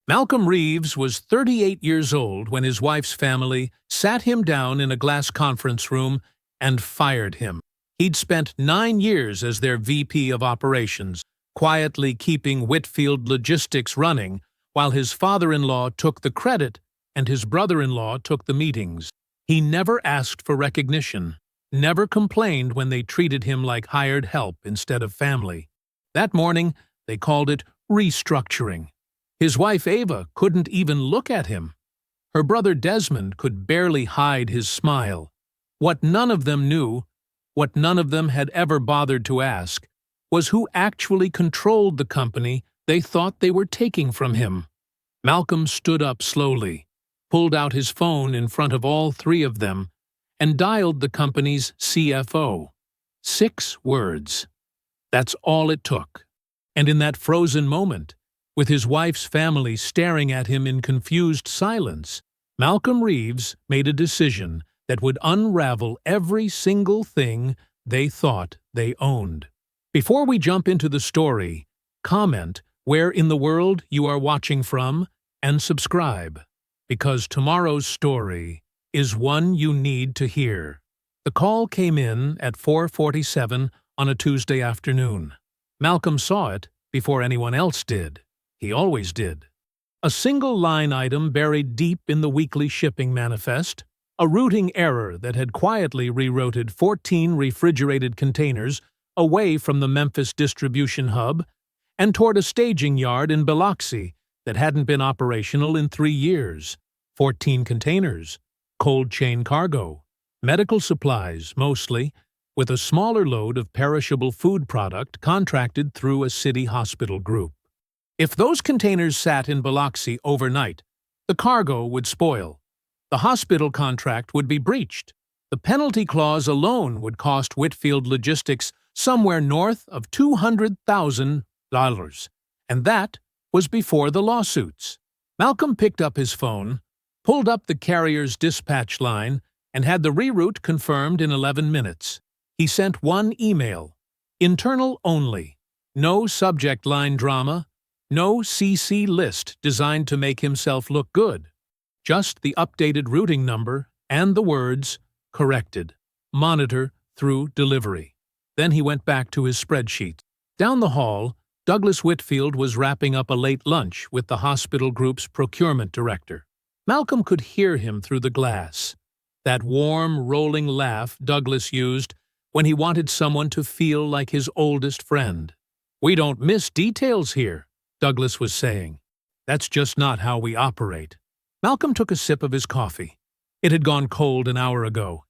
Malcolm Reeves was 38 years old when his wife's family sat him down in a glass conference room and fired him. He'd spent 9 years as their VP of operations, quietly keeping Whitfield Logistics running, while his father-in-law took the credit and his brother-in-law took the meetings. He never asked for recognition, never complained when they treated him like hired help instead of family. That morning, they called it restructuring. His wife Ava couldn't even look at him. Her brother Desmond could barely hide his smile. What none of them knew, what none of them had ever bothered to ask, was who actually controlled the company they thought they were taking from him. Malcolm stood up slowly, pulled out his phone in front of all three of them, and dialed the company's CFO. 6 words. That's all it took. And in that frozen moment, with his wife's family staring at him in confused silence, Malcolm Reeves made a decision that would unravel every single thing they thought they owned. Before we jump into the story, comment where in the world you are watching from and subscribe, because tomorrow's story is one you need to hear. The call came in at 4:47 on a Tuesday afternoon. Malcolm saw it before anyone else did. He always did. A single line item buried deep in the weekly shipping manifest, a routing error that had quietly rerouted 14 refrigerated containers away from the Memphis distribution hub and toward a staging yard in Biloxi that hadn't been operational in 3 years. 14 containers, cold chain cargo, medical supplies mostly, with a smaller load of perishable food product contracted through a city hospital group. If those containers sat in Biloxi overnight, the cargo would spoil. The hospital contract would be breached. The penalty clause alone would cost Whitfield Logistics somewhere north of $200,000, and that was before the lawsuits. Malcolm picked up his phone, pulled up the carrier's dispatch line, and had the reroute confirmed in 11 minutes. He sent one email, internal only, no subject line drama, no CC list designed to make himself look good. Just the updated routing number and the words, corrected, monitor through delivery. Then he went back to his spreadsheet. Down the hall, Douglas Whitfield was wrapping up a late lunch with the hospital group's procurement director. Malcolm could hear him through the glass. That warm, rolling laugh Douglas used when he wanted someone to feel like his oldest friend. "We don't miss details here," Douglas was saying. "That's just not how we operate." Malcolm took a sip of his coffee. It had gone cold an hour ago.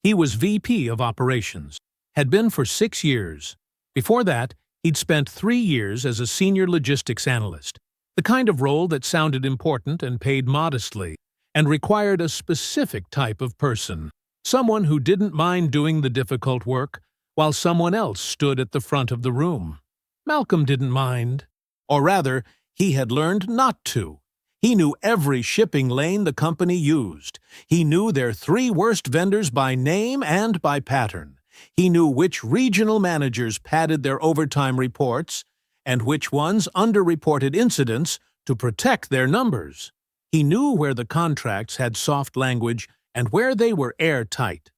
He was VP of operations, had been for 6 years. Before that, he'd spent 3 years as a senior logistics analyst, the kind of role that sounded important and paid modestly, and required a specific type of person, someone who didn't mind doing the difficult work while someone else stood at the front of the room. Malcolm didn't mind. Or rather, he had learned not to. He knew every shipping lane the company used. He knew their 3 worst vendors by name and by pattern. He knew which regional managers padded their overtime reports and which ones underreported incidents to protect their numbers. He knew where the contracts had soft language and where they were airtight.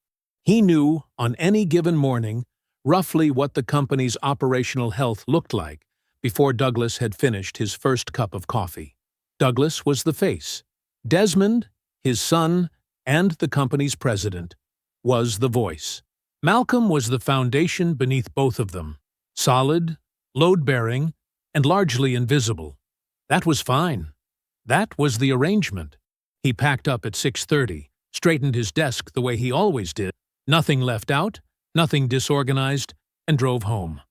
He knew, on any given morning, roughly what the company's operational health looked like before Douglas had finished his first cup of coffee. Douglas was the face. Desmond, his son, and the company's president, was the voice. Malcolm was the foundation beneath both of them, solid, load-bearing, and largely invisible. That was fine. That was the arrangement. He packed up at 6:30, straightened his desk the way he always did, nothing left out, nothing disorganized, and drove home.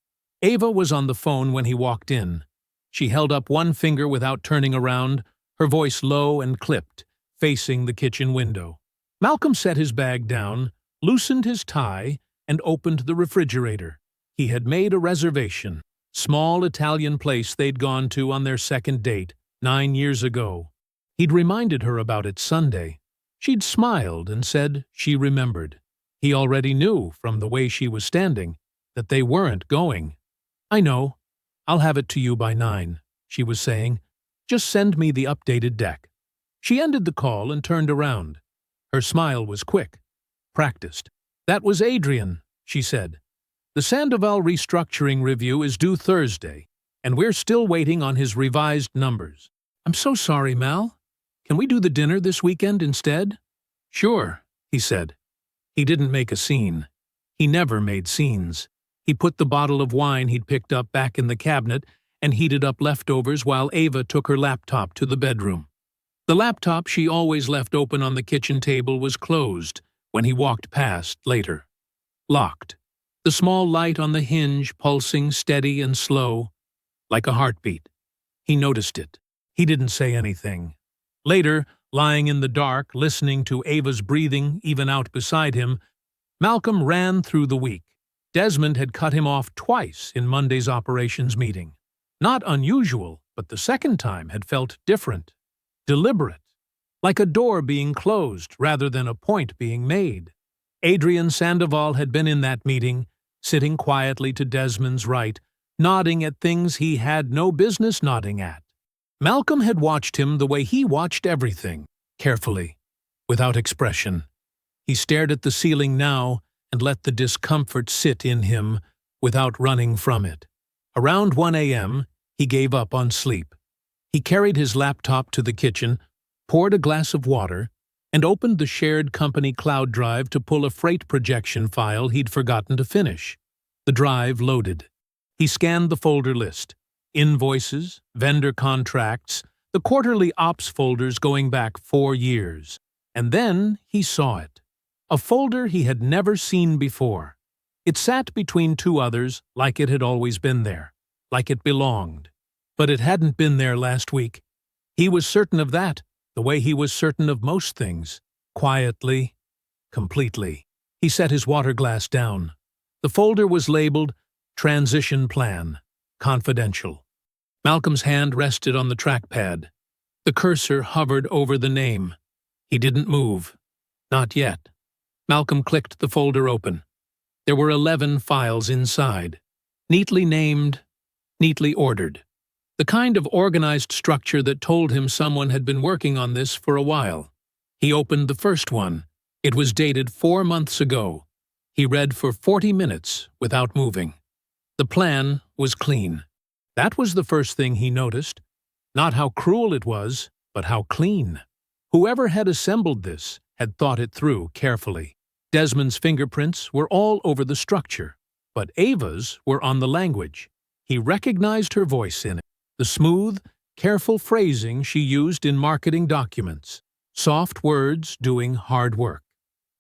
Ava was on the phone when he walked in. She held up one finger without turning around, her voice low and clipped, facing the kitchen window. Malcolm set his bag down, loosened his tie, and opened the refrigerator. He had made a reservation, small Italian place they'd gone to on their second date 9 years ago. He'd reminded her about it Sunday. She'd smiled and said she remembered. He already knew, from the way she was standing, that they weren't going. "I know. I'll have it to you by 9, she was saying. Just send me the updated deck." She ended the call and turned around. Her smile was quick, practiced. "That was Adrian," she said. "The Sandoval restructuring review is due Thursday, and we're still waiting on his revised numbers." "I'm so sorry, Mal. Can we do the dinner this weekend instead?" "Sure," he said. He didn't make a scene. He never made scenes. He put the bottle of wine he'd picked up back in the cabinet and heated up leftovers while Ava took her laptop to the bedroom. The laptop she always left open on the kitchen table was closed when he walked past later. Locked. The small light on the hinge pulsing steady and slow, like a heartbeat. He noticed it. He didn't say anything. Later, lying in the dark, listening to Ava's breathing even out beside him, Malcolm ran through the week. Desmond had cut him off twice in Monday's operations meeting. Not unusual, but the second time had felt different, deliberate, like a door being closed rather than a point being made. Adrian Sandoval had been in that meeting, sitting quietly to Desmond's right, nodding at things he had no business nodding at. Malcolm had watched him the way he watched everything, carefully, without expression. He stared at the ceiling now and let the discomfort sit in him without running from it. Around 1 a.m., he gave up on sleep. He carried his laptop to the kitchen, poured a glass of water, and opened the shared company cloud drive to pull a freight projection file he'd forgotten to finish. The drive loaded. He scanned the folder list. Invoices, vendor contracts, the quarterly ops folders going back 4 years. And then he saw it. A folder he had never seen before. It sat between two others like it had always been there, like it belonged. But it hadn't been there last week. He was certain of that, the way he was certain of most things. Quietly, completely. He set his water glass down. The folder was labeled Transition Plan, Confidential. Malcolm's hand rested on the trackpad. The cursor hovered over the name. He didn't move. Not yet. Malcolm clicked the folder open. There were 11 files inside, neatly named, neatly ordered. The kind of organized structure that told him someone had been working on this for a while. He opened the first one. It was dated 4 months ago. He read for 40 minutes without moving. The plan was clean. That was the first thing he noticed. Not how cruel it was, but how clean. Whoever had assembled this had thought it through carefully. Desmond's fingerprints were all over the structure, but Ava's were on the language. He recognized her voice in it. The smooth, careful phrasing she used in marketing documents. Soft words doing hard work.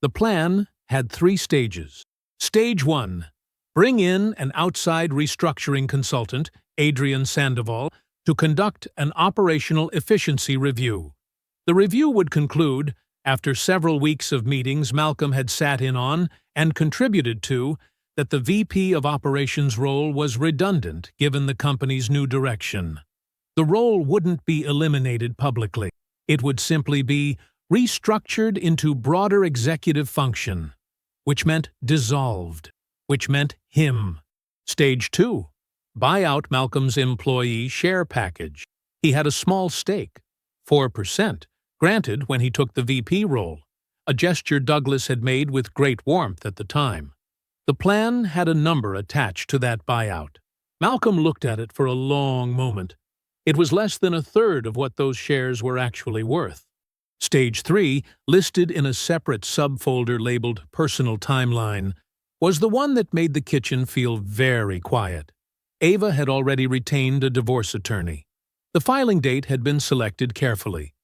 The plan had 3 stages. Stage 1. Bring in an outside restructuring consultant, Adrian Sandoval, to conduct an operational efficiency review. The review would conclude, after several weeks of meetings Malcolm had sat in on and contributed to, that the VP of Operations role was redundant given the company's new direction. The role wouldn't be eliminated publicly. It would simply be restructured into broader executive function, which meant dissolved, which meant him. Stage 2. Buy out Malcolm's employee share package. He had a small stake, 4%, granted when he took the VP role, a gesture Douglas had made with great warmth at the time. The plan had a number attached to that buyout. Malcolm looked at it for a long moment. It was less than a third of what those shares were actually worth. Stage 3, listed in a separate subfolder labeled Personal Timeline, was the one that made the kitchen feel very quiet. Ava had already retained a divorce attorney. The filing date had been selected carefully,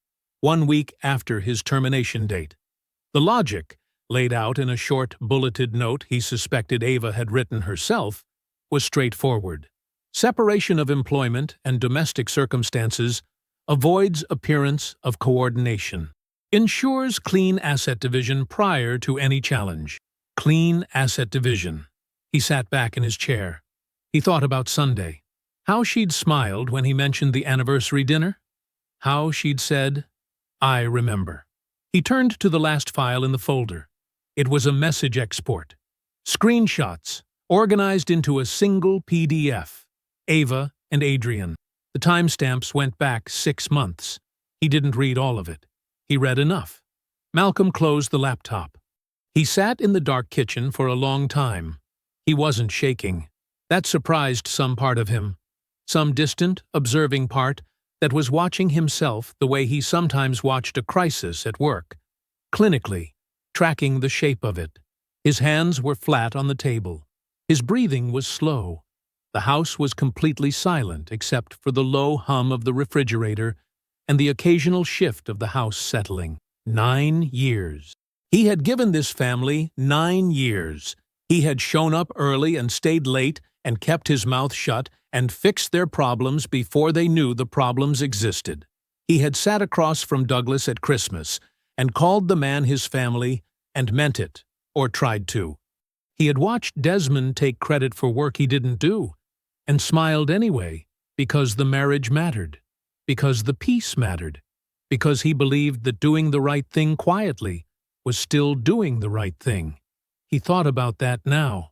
1 week after his termination date. The logic, laid out in a short, bulleted note he suspected Ava had written herself, was straightforward. Separation of employment and domestic circumstances avoids appearance of coordination. Ensures clean asset division prior to any challenge. Clean asset division. He sat back in his chair. He thought about Sunday. How she'd smiled when he mentioned the anniversary dinner. How she'd said, "I remember." He turned to the last file in the folder. It was a message export. Screenshots, organized into a single PDF. Ava and Adrian. The timestamps went back 6 months. He didn't read all of it. He read enough. Malcolm closed the laptop. He sat in the dark kitchen for a long time. He wasn't shaking. That surprised some part of him. Some distant, observing part that was watching himself the way he sometimes watched a crisis at work. Clinically, tracking the shape of it. His hands were flat on the table. His breathing was slow. The house was completely silent except for the low hum of the refrigerator and the occasional shift of the house settling. 9 years. He had given this family 9 years. He had shown up early and stayed late and kept his mouth shut and fixed their problems before they knew the problems existed. He had sat across from Douglas at Christmas and called the man his family and meant it, or tried to. He had watched Desmond take credit for work he didn't do, and smiled anyway, because the marriage mattered, because the peace mattered, because he believed that doing the right thing quietly was still doing the right thing. He thought about that now.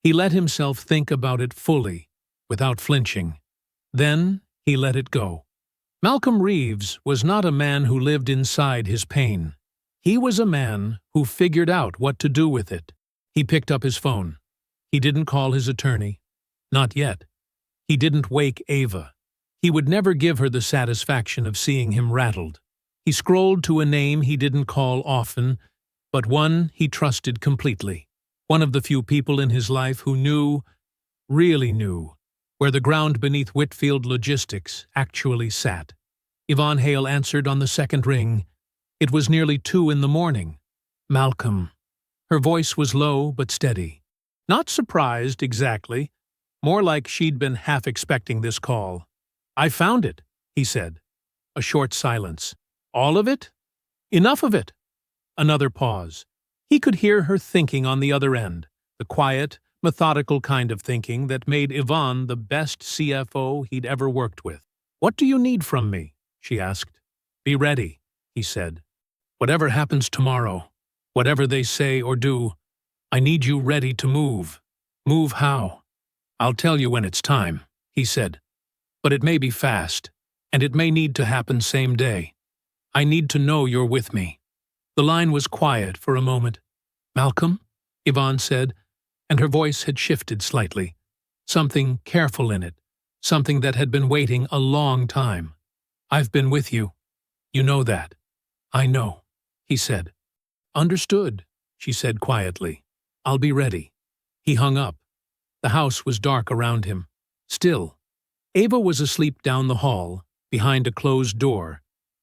He let himself think about it fully, without flinching. Then he let it go. Malcolm Reeves was not a man who lived inside his pain. He was a man who figured out what to do with it. He picked up his phone. He didn't call his attorney. Not yet. He didn't wake Ava. He would never give her the satisfaction of seeing him rattled. He scrolled to a name he didn't call often, but one he trusted completely. One of the few people in his life who knew, really knew, where the ground beneath Whitfield Logistics actually sat. Yvonne Hale answered on the second ring. It was nearly 2 in the morning. Malcolm. Her voice was low but steady. Not surprised, exactly. More like she'd been half expecting this call. "I found it," he said. A short silence. "All of it?" "Enough of it." Another pause. He could hear her thinking on the other end, the quiet, methodical kind of thinking that made Yvonne the best CFO he'd ever worked with. "What do you need from me?" she asked. "Be ready," he said. "Whatever happens tomorrow, whatever they say or do, I need you ready to move." "Move how?" "I'll tell you when it's time," he said. "But it may be fast, and it may need to happen same day. I need to know you're with me." The line was quiet for a moment. "Malcolm?" Yvonne said, and her voice had shifted slightly. Something careful in it, something that had been waiting a long time. "I've been with you. You know that." "I know," he said. "Understood," she said quietly. "I'll be ready." He hung up. The house was dark around him. Still. Ava was asleep down the hall, behind a closed door,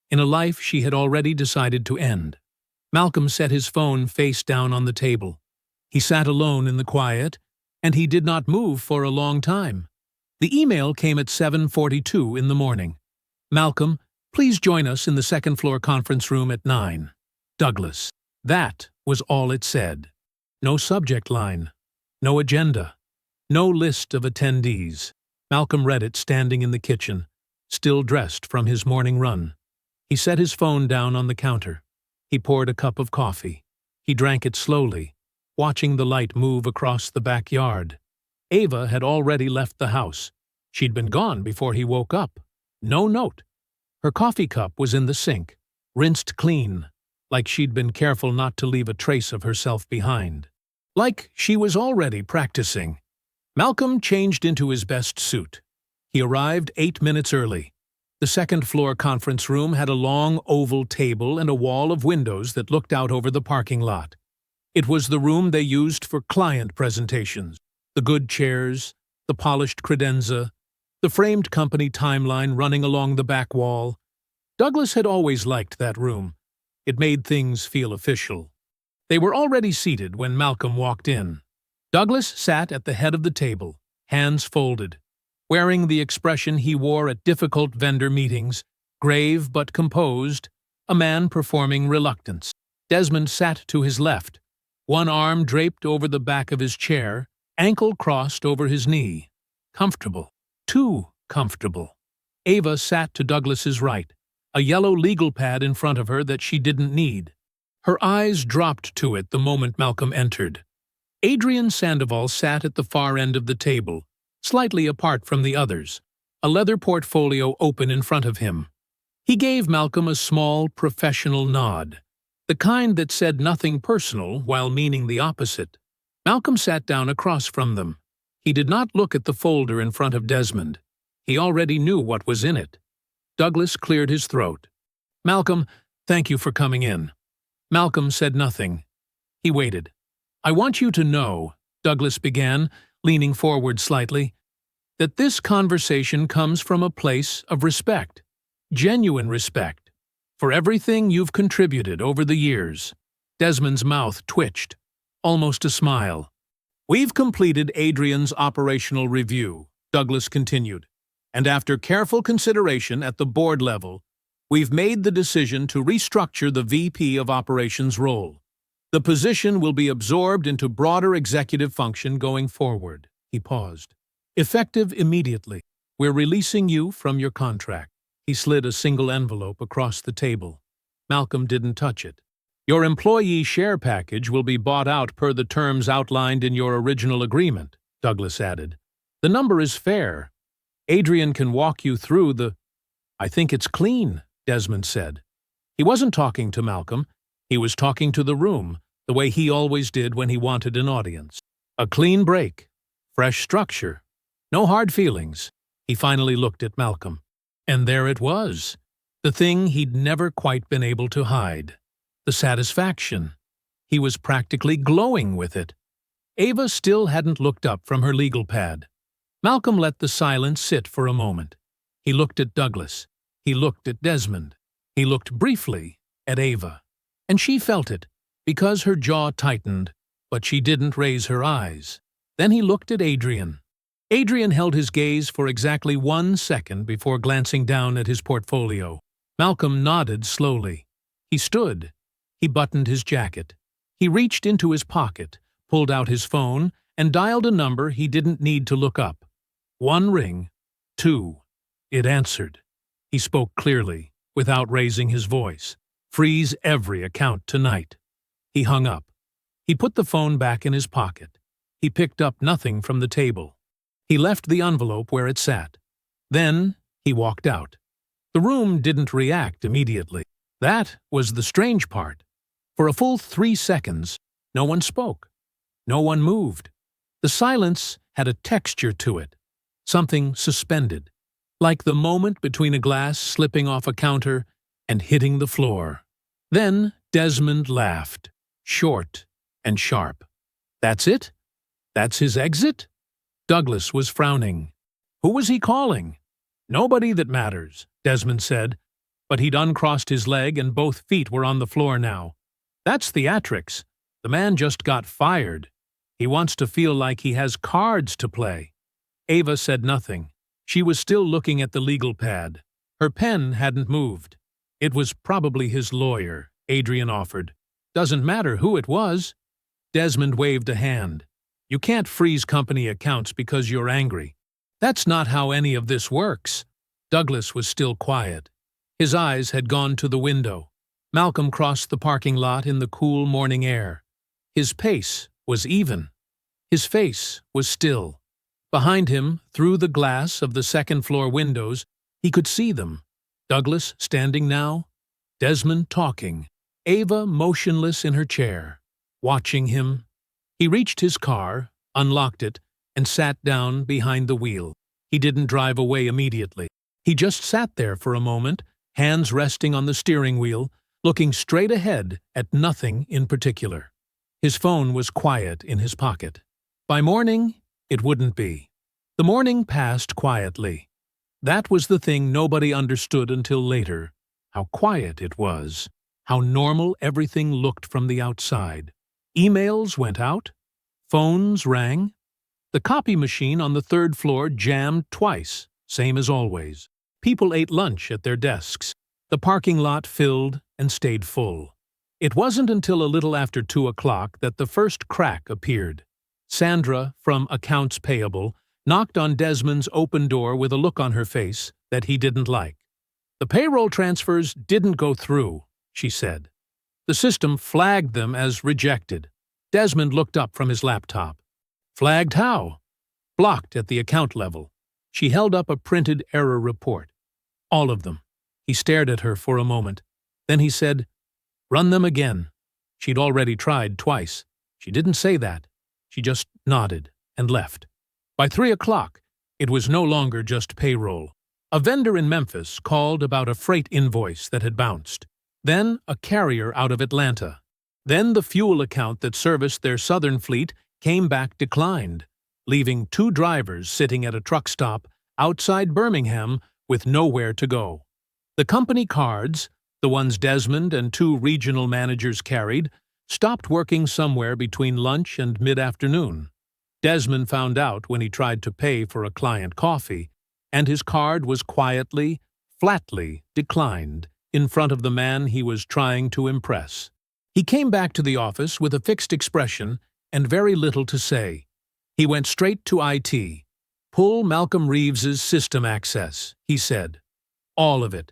in a life she had already decided to end. Malcolm set his phone face down on the table. He sat alone in the quiet, and he did not move for a long time. The email came at 7:42 in the morning. "Malcolm, please join us in the second-floor conference room at 9. Douglas." That was all it said. No subject line. No agenda. No list of attendees. Malcolm read it standing in the kitchen, still dressed from his morning run. He set his phone down on the counter. He poured a cup of coffee. He drank it slowly, watching the light move across the backyard. Ava had already left the house. She'd been gone before he woke up. No note. Her coffee cup was in the sink, rinsed clean, like she'd been careful not to leave a trace of herself behind. Like she was already practicing. Malcolm changed into his best suit. He arrived 8 minutes early. The second-floor conference room had a long oval table and a wall of windows that looked out over the parking lot. It was the room they used for client presentations. The good chairs, the polished credenza, the framed company timeline running along the back wall. Douglas had always liked that room. It made things feel official. They were already seated when Malcolm walked in. Douglas sat at the head of the table, hands folded, wearing the expression he wore at difficult vendor meetings, grave but composed, a man performing reluctance. Desmond sat to his left, one arm draped over the back of his chair, ankle crossed over his knee. Comfortable. Too comfortable. Ava sat to Douglas's right, a yellow legal pad in front of her that she didn't need. Her eyes dropped to it the moment Malcolm entered. Adrian Sandoval sat at the far end of the table, slightly apart from the others, a leather portfolio open in front of him. He gave Malcolm a small, professional nod, the kind that said nothing personal while meaning the opposite. Malcolm sat down across from them. He did not look at the folder in front of Desmond. He already knew what was in it. Douglas cleared his throat. "Malcolm, thank you for coming in." Malcolm said nothing. He waited. "I want you to know," Douglas began, leaning forward slightly, "that this conversation comes from a place of respect, genuine respect, for everything you've contributed over the years." Desmond's mouth twitched, almost a smile. "We've completed Adrian's operational review," Douglas continued, "and after careful consideration at the board level, we've made the decision to restructure the VP of Operations role. The position will be absorbed into broader executive function going forward." He paused. "Effective immediately. We're releasing you from your contract." He slid a single envelope across the table. Malcolm didn't touch it. "Your employee share package will be bought out per the terms outlined in your original agreement," Douglas added. "The number is fair. Adrian can walk you through the—" "I think it's clean," Desmond said. He wasn't talking to Malcolm. He was talking to the room, the way he always did when he wanted an audience. "A clean break. Fresh structure. No hard feelings." He finally looked at Malcolm. And there it was, the thing he'd never quite been able to hide. The satisfaction. He was practically glowing with it. Ava still hadn't looked up from her legal pad. Malcolm let the silence sit for a moment. He looked at Douglas. He looked at Desmond. He looked briefly at Ava. And she felt it, because her jaw tightened, but she didn't raise her eyes. Then he looked at Adrian. Adrian held his gaze for exactly 1 second before glancing down at his portfolio. Malcolm nodded slowly. He stood. He buttoned his jacket. He reached into his pocket, pulled out his phone, and dialed a number he didn't need to look up. 1 ring. 2. It answered. He spoke clearly, without raising his voice. "Freeze every account tonight." He hung up. He put the phone back in his pocket. He picked up nothing from the table. He left the envelope where it sat. Then he walked out. The room didn't react immediately. That was the strange part. For a full 3 seconds, no one spoke. No one moved. The silence had a texture to it, something suspended, like the moment between a glass slipping off a counter and hitting the floor. Then Desmond laughed, short and sharp. "That's it? That's his exit?" Douglas was frowning. Who was he calling? "Nobody that matters," Desmond said, but he'd uncrossed his leg and both feet were on the floor now. "That's theatrics. The man just got fired. He wants to feel like he has cards to play." Ava said nothing. She was still looking at the legal pad. Her pen hadn't moved. "It was probably his lawyer," Adrian offered. "Doesn't matter who it was." Desmond waved a hand. "You can't freeze company accounts because you're angry. That's not how any of this works." Douglas was still quiet. His eyes had gone to the window. Malcolm crossed the parking lot in the cool morning air. His pace was even. His face was still. Behind him, through the glass of the second-floor windows, he could see them. Douglas standing now, Desmond talking, Ava motionless in her chair, watching him. He reached his car, unlocked it, and sat down behind the wheel. He didn't drive away immediately. He just sat there for a moment, hands resting on the steering wheel, looking straight ahead at nothing in particular. His phone was quiet in his pocket. By morning, it wouldn't be. The morning passed quietly. That was the thing nobody understood until later, how quiet it was, how normal everything looked from the outside. Emails went out. Phones rang. The copy machine on the 3rd floor jammed twice, same as always. People ate lunch at their desks. The parking lot filled and stayed full. It wasn't until a little after 2 o'clock that the first crack appeared. Sandra, from Accounts Payable, knocked on Desmond's open door with a look on her face that he didn't like. "The payroll transfers didn't go through," she said. The system flagged them as rejected. Desmond looked up from his laptop. "Flagged how?" "Blocked at the account level." She held up a printed error report. All of them. He stared at her for a moment. Then he said, "Run them again." She'd already tried twice. She didn't say that. She just nodded and left. By 3 o'clock, it was no longer just payroll. A vendor in Memphis called about a freight invoice that had bounced. Then a carrier out of Atlanta. Then the fuel account that serviced their southern fleet came back declined, leaving 2 drivers sitting at a truck stop outside Birmingham with nowhere to go. The company cards, the ones Desmond and 2 regional managers carried, stopped working somewhere between lunch and mid-afternoon. Desmond found out when he tried to pay for a client coffee, and his card was quietly, flatly declined in front of the man he was trying to impress. He came back to the office with a fixed expression and very little to say. He went straight to IT. "Pull Malcolm Reeves's system access," he said. "All of it.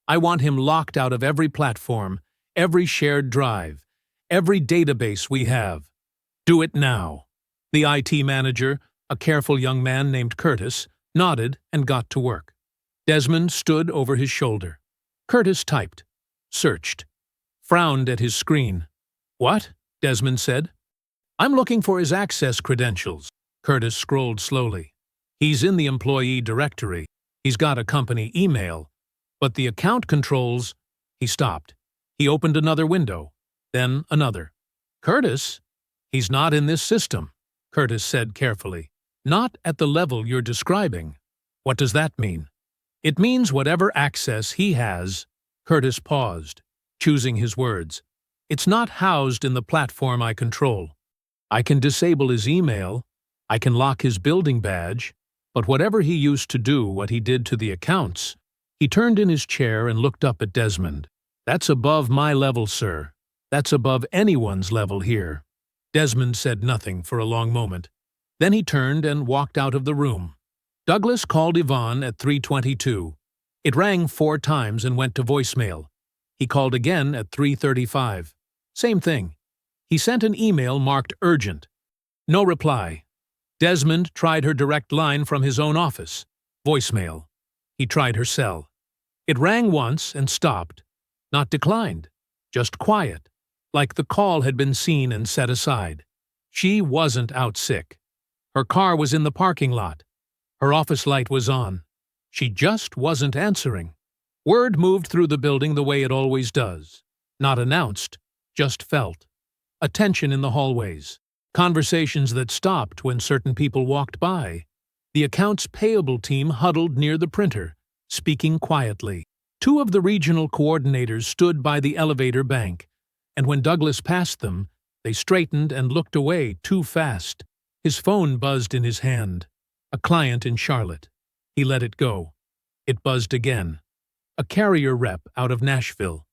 I want him locked out of every platform, every shared drive, every database we have. Do it now." The IT manager, a careful young man named Curtis, nodded and got to work. Desmond stood over his shoulder. Curtis typed, searched, frowned at his screen. "What?" Desmond said. "I'm looking for his access credentials." Curtis scrolled slowly. "He's in the employee directory. He's got a company email. But the account controls—" He stopped. He opened another window, then another. "Curtis? He's not in this system," Curtis said carefully. "Not at the level you're describing." "What does that mean?" "It means whatever access he has—" Curtis paused, choosing his words. "It's not housed in the platform I control. I can disable his email, I can lock his building badge, but whatever he used to do what he did to the accounts—" He turned in his chair and looked up at Desmond. "That's above my level, sir. That's above anyone's level here." Desmond said nothing for a long moment. Then he turned and walked out of the room. Douglas called Yvonne at 3:22. It rang 4 times and went to voicemail. He called again at 3:35. Same thing. He sent an email marked urgent. No reply. Desmond tried her direct line from his own office. Voicemail. He tried her cell. It rang once and stopped. Not declined. Just quiet. Like the call had been seen and set aside. She wasn't out sick. Her car was in the parking lot. Her office light was on. She just wasn't answering. Word moved through the building the way it always does. Not announced, just felt. A tension in the hallways. Conversations that stopped when certain people walked by. The accounts payable team huddled near the printer, speaking quietly. 2 of the regional coordinators stood by the elevator bank, and when Douglas passed them, they straightened and looked away too fast. His phone buzzed in his hand. A client in Charlotte. He let it go. It buzzed again. A carrier rep out of Nashville.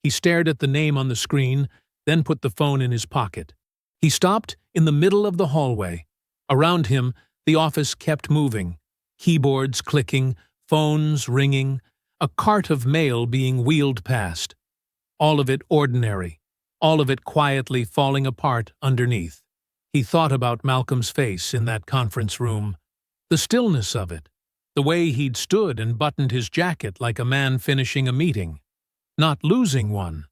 He stared at the name on the screen, then put the phone in his pocket. He stopped in the middle of the hallway. Around him, the office kept moving. Keyboards clicking, phones ringing, a cart of mail being wheeled past. All of it ordinary, all of it quietly falling apart underneath. He thought about Malcolm's face in that conference room. The stillness of it. The way he'd stood and buttoned his jacket like a man finishing a meeting. Not losing one.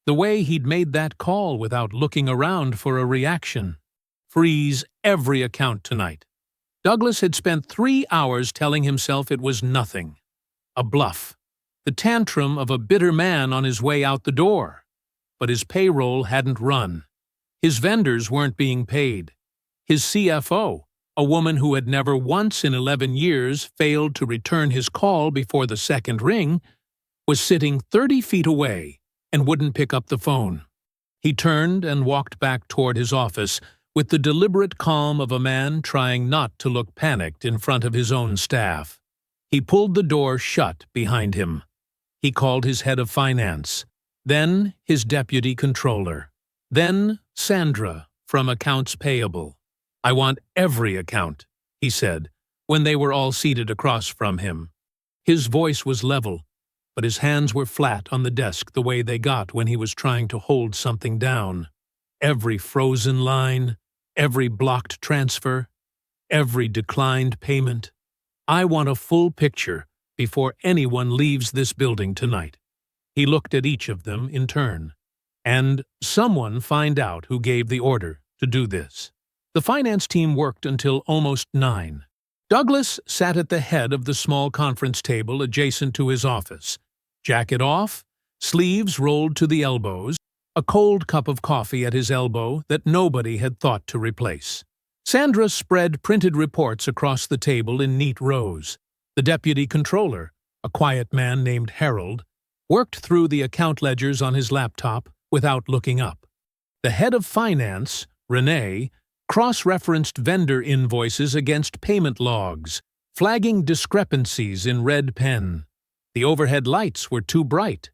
The way he'd made that call without looking around for a reaction. Freeze every account tonight. Douglas had spent 3 hours telling himself it was nothing. A bluff. The tantrum of a bitter man on his way out the door. But his payroll hadn't run. His vendors weren't being paid. His CFO, a woman who had never once in 11 years failed to return his call before the second ring, was sitting 30 feet away and wouldn't pick up the phone. He turned and walked back toward his office with the deliberate calm of a man trying not to look panicked in front of his own staff. He pulled the door shut behind him. He called his head of finance, then his deputy controller, then Sandra from accounts payable. "I want every account," he said, when they were all seated across from him. His voice was level, but his hands were flat on the desk the way they got when he was trying to hold something down. Every frozen line, every blocked transfer, every declined payment. I want a full picture before anyone leaves this building tonight." He looked at each of them in turn. "And someone find out who gave the order to do this." The finance team worked until almost 9. Douglas sat at the head of the small conference table adjacent to his office. Jacket off, sleeves rolled to the elbows, a cold cup of coffee at his elbow that nobody had thought to replace. Sandra spread printed reports across the table in neat rows. The deputy controller, a quiet man named Harold, worked through the account ledgers on his laptop without looking up. The head of finance, Renee, cross-referenced vendor invoices against payment logs, flagging discrepancies in red pen. The overhead lights were too bright.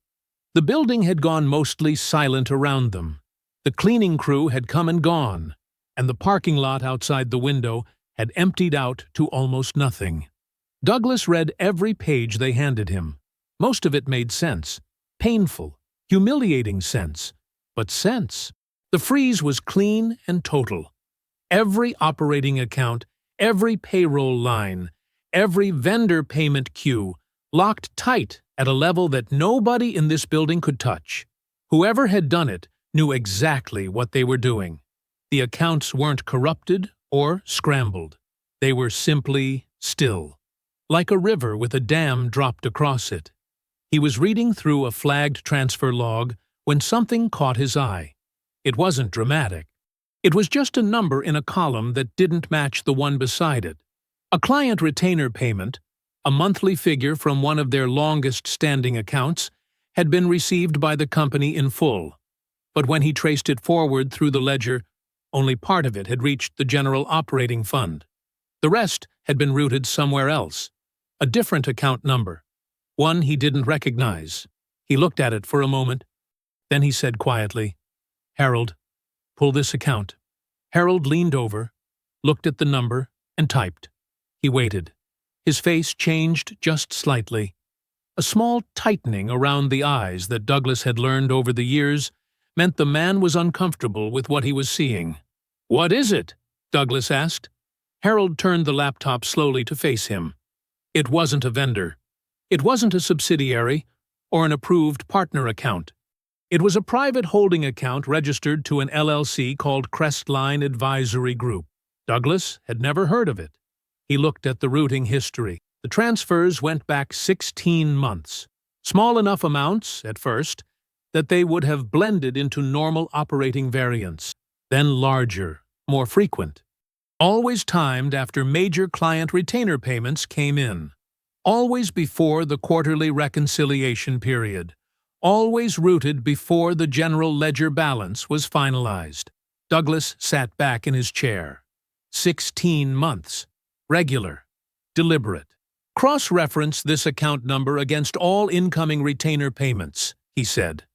The building had gone mostly silent around them. The cleaning crew had come and gone, and the parking lot outside the window had emptied out to almost nothing. Douglas read every page they handed him. Most of it made sense. Painful, humiliating sense. But sense. The freeze was clean and total. Every operating account, every payroll line, every vendor payment queue, locked tight at a level that nobody in this building could touch. Whoever had done it knew exactly what they were doing. The accounts weren't corrupted or scrambled. They were simply still, like a river with a dam dropped across it. He was reading through a flagged transfer log when something caught his eye. It wasn't dramatic. It was just a number in a column that didn't match the one beside it. A client retainer payment, a monthly figure from one of their longest-standing accounts, had been received by the company in full. But when he traced it forward through the ledger, only part of it had reached the general operating fund. The rest had been routed somewhere else. A different account number. One he didn't recognize. He looked at it for a moment. Then he said quietly, "Harold, pull this account." Harold leaned over, looked at the number, and typed. He waited. His face changed just slightly. A small tightening around the eyes that Douglas had learned over the years meant the man was uncomfortable with what he was seeing. "What is it?" Douglas asked. Harold turned the laptop slowly to face him. It wasn't a vendor. It wasn't a subsidiary or an approved partner account. It was a private holding account registered to an LLC called Crestline Advisory Group. Douglas had never heard of it. He looked at the routing history. The transfers went back 16 months. Small enough amounts, at first, that they would have blended into normal operating variance. Then larger, more frequent. Always timed after major client retainer payments came in. Always before the quarterly reconciliation period. Always routed before the general ledger balance was finalized. Douglas sat back in his chair. 16 months. Regular. Deliberate. "Cross-reference this account number against all incoming retainer payments," he said.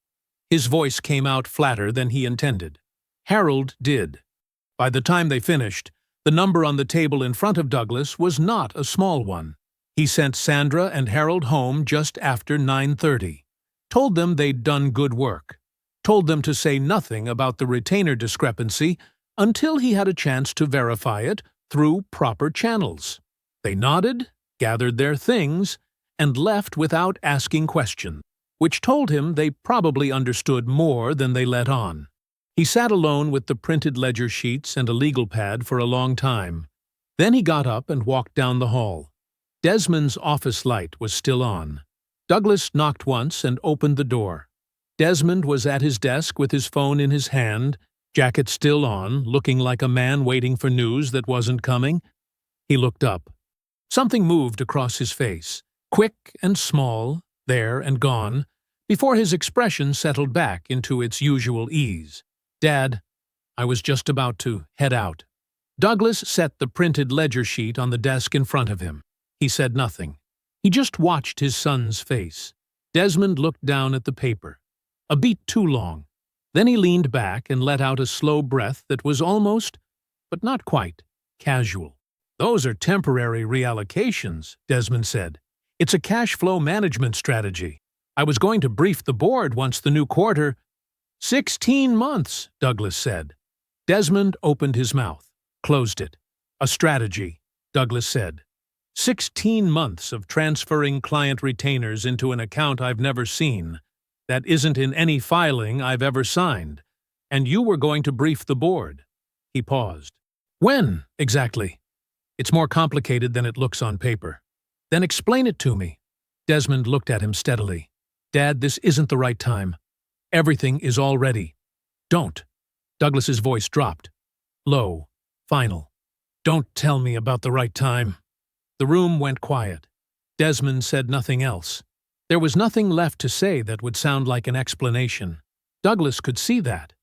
His voice came out flatter than he intended. Harold did. By the time they finished, the number on the table in front of Douglas was not a small one. He sent Sandra and Harold home just after 9:30. Told them they'd done good work. Told them to say nothing about the retainer discrepancy until he had a chance to verify it through proper channels. They nodded, gathered their things, and left without asking questions, which told him they probably understood more than they let on. He sat alone with the printed ledger sheets and a legal pad for a long time. Then he got up and walked down the hall. Desmond's office light was still on. Douglas knocked once and opened the door. Desmond was at his desk with his phone in his hand, jacket still on, looking like a man waiting for news that wasn't coming. He looked up. Something moved across his face, quick and small, there and gone, before his expression settled back into its usual ease. "Dad, I was just about to head out." Douglas set the printed ledger sheet on the desk in front of him. He said nothing. He just watched his son's face. Desmond looked down at the paper. A beat too long. Then he leaned back and let out a slow breath that was almost, but not quite, casual. "Those are temporary reallocations," Desmond said. "It's a cash flow management strategy. I was going to brief the board once the new quarter—" 16 months, Douglas said. Desmond opened his mouth, closed it. "A strategy," Douglas said. 16 months of transferring client retainers into an account I've never seen, that isn't in any filing I've ever signed, and you were going to brief the board. He paused. When, exactly? It's more complicated than it looks on paper. Then explain it to me. Desmond looked at him steadily. Dad, this isn't the right time. Everything is all ready. Don't. Douglas's voice dropped. Low. Final. Don't tell me about the right time. The room went quiet. Desmond said nothing else. There was nothing left to say that would sound like an explanation. Douglas could see that.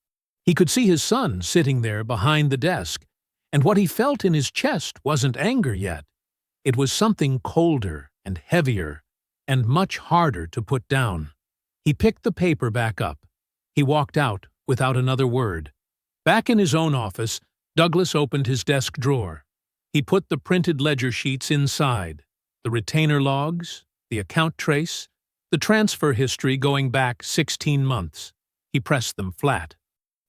He could see his son sitting there behind the desk, and what he felt in his chest wasn't anger yet. It was something colder and heavier and much harder to put down. He picked the paper back up. He walked out without another word. Back in his own office, Douglas opened his desk drawer. He put the printed ledger sheets inside, the retainer logs, the account trace, the transfer history going back 16 months. He pressed them flat.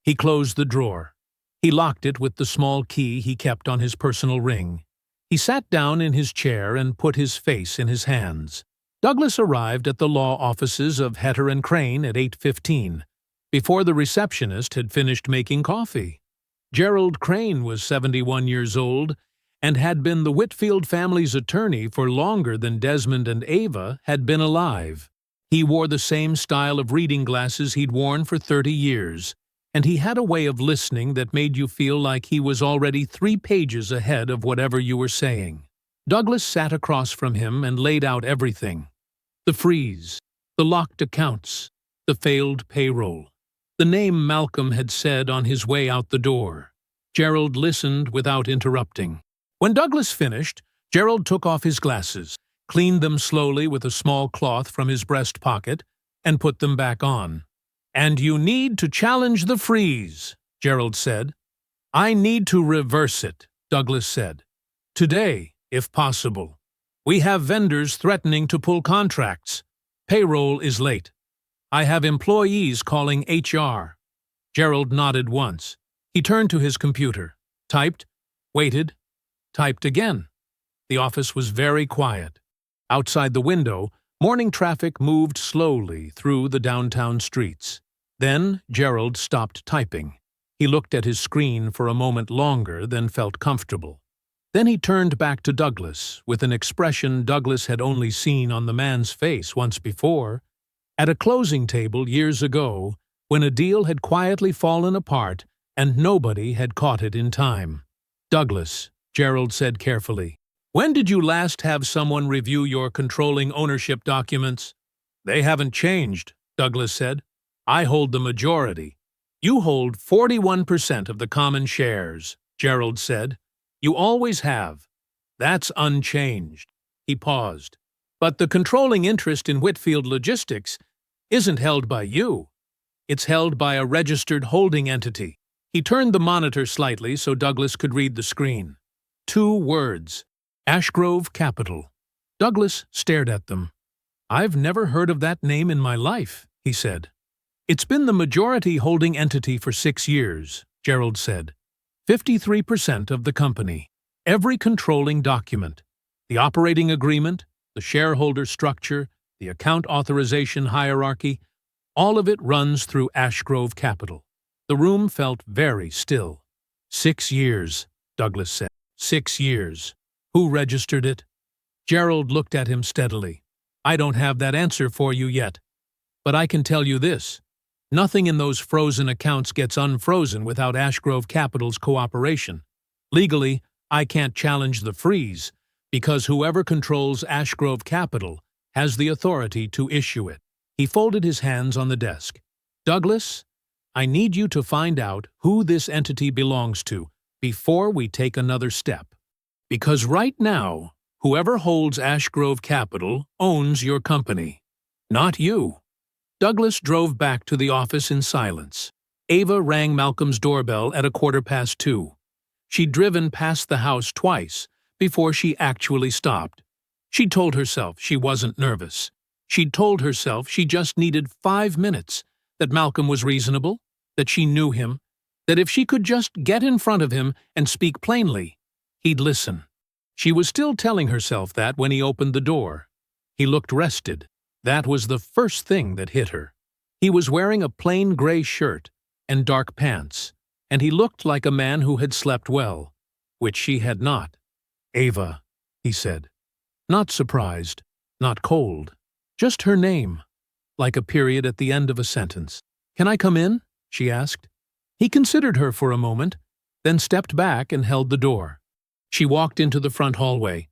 He closed the drawer. He locked it with the small key he kept on his personal ring. He sat down in his chair and put his face in his hands. Douglas arrived at the law offices of Hetter and Crane at 8:15, before the receptionist had finished making coffee. Gerald Crane was 71 years old and had been the Whitfield family's attorney for longer than Desmond and Ava had been alive. He wore the same style of reading glasses he'd worn for 30 years, and he had a way of listening that made you feel like he was already 3 pages ahead of whatever you were saying. Douglas sat across from him and laid out everything. The freeze, the locked accounts, the failed payroll, the name Malcolm had said on his way out the door. Gerald listened without interrupting. When Douglas finished, Gerald took off his glasses, cleaned them slowly with a small cloth from his breast pocket, and put them back on. "And you need to challenge the freeze," Gerald said. "I need to reverse it," Douglas said. "Today, if possible. We have vendors threatening to pull contracts. Payroll is late. I have employees calling HR." Gerald nodded once. He turned to his computer, typed, waited, typed again. The office was very quiet. Outside the window, morning traffic moved slowly through the downtown streets. Then Gerald stopped typing. He looked at his screen for a moment longer than felt comfortable. Then he turned back to Douglas with an expression Douglas had only seen on the man's face once before, at a closing table years ago, when a deal had quietly fallen apart and nobody had caught it in time. "Douglas," Gerald said carefully, "when did you last have someone review your controlling ownership documents?" "They haven't changed," Douglas said. "I hold the majority." "You hold 41% of the common shares," Gerald said. "You always have. That's unchanged." He paused. "But the controlling interest in Whitfield Logistics isn't held by you. It's held by a registered holding entity." He turned the monitor slightly so Douglas could read the screen. 2 words. Ashgrove Capital. Douglas stared at them. "I've never heard of that name in my life," he said. "It's been the majority holding entity for 6 years," Gerald said. 53% of the company. Every controlling document, the operating agreement, the shareholder structure, the account authorization hierarchy, all of it runs through Ashgrove Capital. The room felt very still. 6 years, Douglas said. 6 years. Who registered it? Gerald looked at him steadily. "I don't have that answer for you yet. But I can tell you this. Nothing in those frozen accounts gets unfrozen without Ashgrove Capital's cooperation. Legally, I can't challenge the freeze, because whoever controls Ashgrove Capital has the authority to issue it." He folded his hands on the desk. "Douglas, I need you to find out who this entity belongs to before we take another step. Because right now, whoever holds Ashgrove Capital owns your company, not you." Douglas drove back to the office in silence. Ava rang Malcolm's doorbell at 2:15. She'd driven past the house twice before she actually stopped. She'd told herself she wasn't nervous. She'd told herself she just needed 5 minutes, that Malcolm was reasonable, that she knew him, that if she could just get in front of him and speak plainly, he'd listen. She was still telling herself that when he opened the door. He looked rested. That was the first thing that hit her. He was wearing a plain gray shirt and dark pants, and he looked like a man who had slept well, which she had not. "Ava," he said. Not surprised, not cold, just her name, like a period at the end of a sentence. "Can I come in?" she asked. He considered her for a moment, then stepped back and held the door. She walked into the front hallway.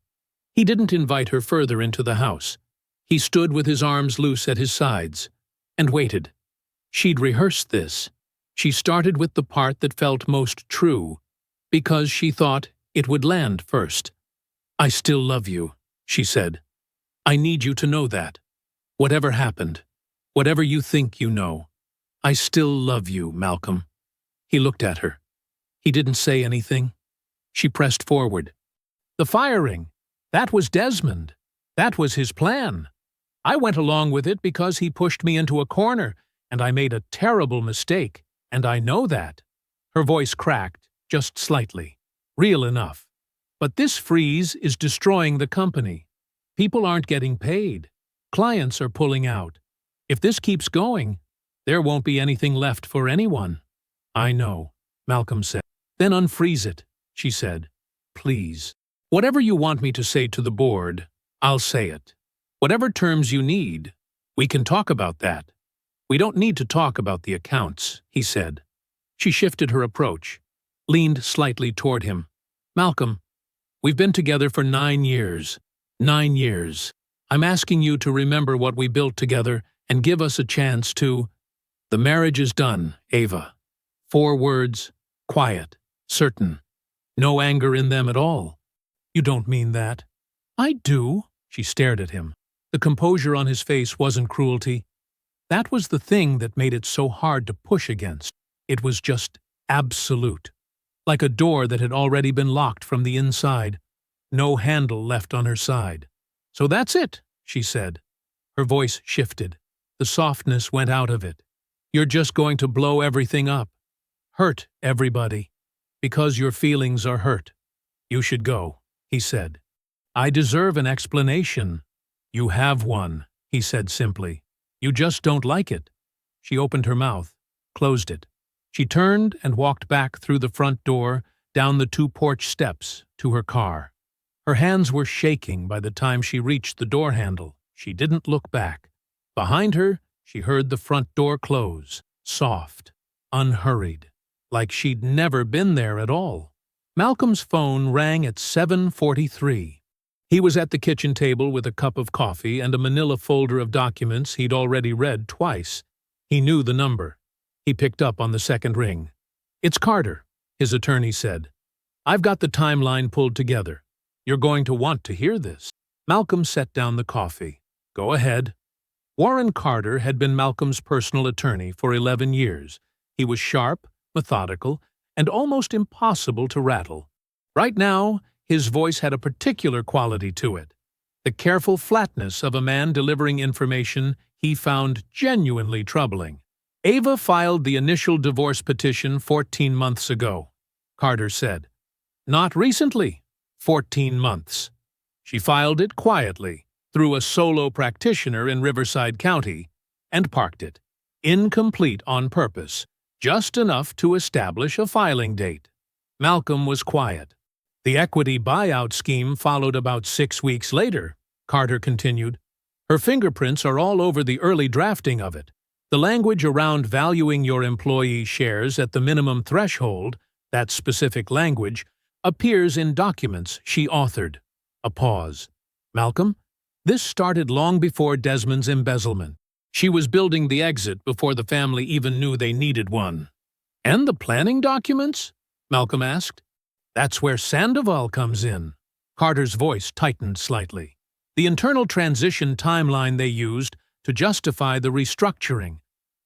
He didn't invite her further into the house. He stood with his arms loose at his sides and waited. She'd rehearsed this. She started with the part that felt most true, because she thought it would land first. "I still love you," she said. "I need you to know that. Whatever happened, whatever you think you know, I still love you, Malcolm." He looked at her. He didn't say anything. She pressed forward. "The firing, that was Desmond. That was his plan. I went along with it because he pushed me into a corner, and I made a terrible mistake, and I know that." Her voice cracked, just slightly. Real enough. "But this freeze is destroying the company. People aren't getting paid. Clients are pulling out. If this keeps going, there won't be anything left for anyone." "I know," Malcolm said. "Then unfreeze it," she said. "Please. Whatever you want me to say to the board, I'll say it. Whatever terms you need, we can talk about that. We don't need to talk about the accounts," he said. She shifted her approach, leaned slightly toward him. "Malcolm, we've been together for 9 years. 9 years. I'm asking you to remember what we built together and give us a chance to— The marriage is done, Ava." 4 words, quiet, certain. No anger in them at all. "You don't mean that." "I do." She stared at him. The composure on his face wasn't cruelty. That was the thing that made it so hard to push against. It was just absolute. Like a door that had already been locked from the inside. No handle left on her side. "So that's it," she said. Her voice shifted. The softness went out of it. "You're just going to blow everything up. Hurt everybody. Because your feelings are hurt. You should go," he said. "I deserve an explanation." "You have one," he said simply. "You just don't like it." She opened her mouth, closed it. She turned and walked back through the front door, down the 2 porch steps, to her car. Her hands were shaking by the time she reached the door handle. She didn't look back. Behind her, she heard the front door close, soft, unhurried, like she'd never been there at all. Malcolm's phone rang at 7:43. He was at the kitchen table with a cup of coffee and a manila folder of documents he'd already read twice. He knew the number. He picked up on the second ring. "It's Carter," his attorney said. "I've got the timeline pulled together. You're going to want to hear this." Malcolm set down the coffee. "Go ahead." Warren Carter had been Malcolm's personal attorney for 11 years. He was sharp, methodical, and almost impossible to rattle. Right now, his voice had a particular quality to it. The careful flatness of a man delivering information he found genuinely troubling. "Ava filed the initial divorce petition 14 months ago," Carter said. "Not recently. 14 months. She filed it quietly, through a solo practitioner in Riverside County, and parked it. Incomplete on purpose, just enough to establish a filing date." Malcolm was quiet. "The equity buyout scheme followed about 6 weeks later," Carter continued. "Her fingerprints are all over the early drafting of it. The language around valuing your employee shares at the minimum threshold, that specific language, appears in documents she authored." A pause. "Malcolm, this started long before Desmond's embezzlement. She was building the exit before the family even knew they needed one." "And the planning documents?" Malcolm asked. "That's where Sandoval comes in." Carter's voice tightened slightly. "The internal transition timeline they used to justify the restructuring,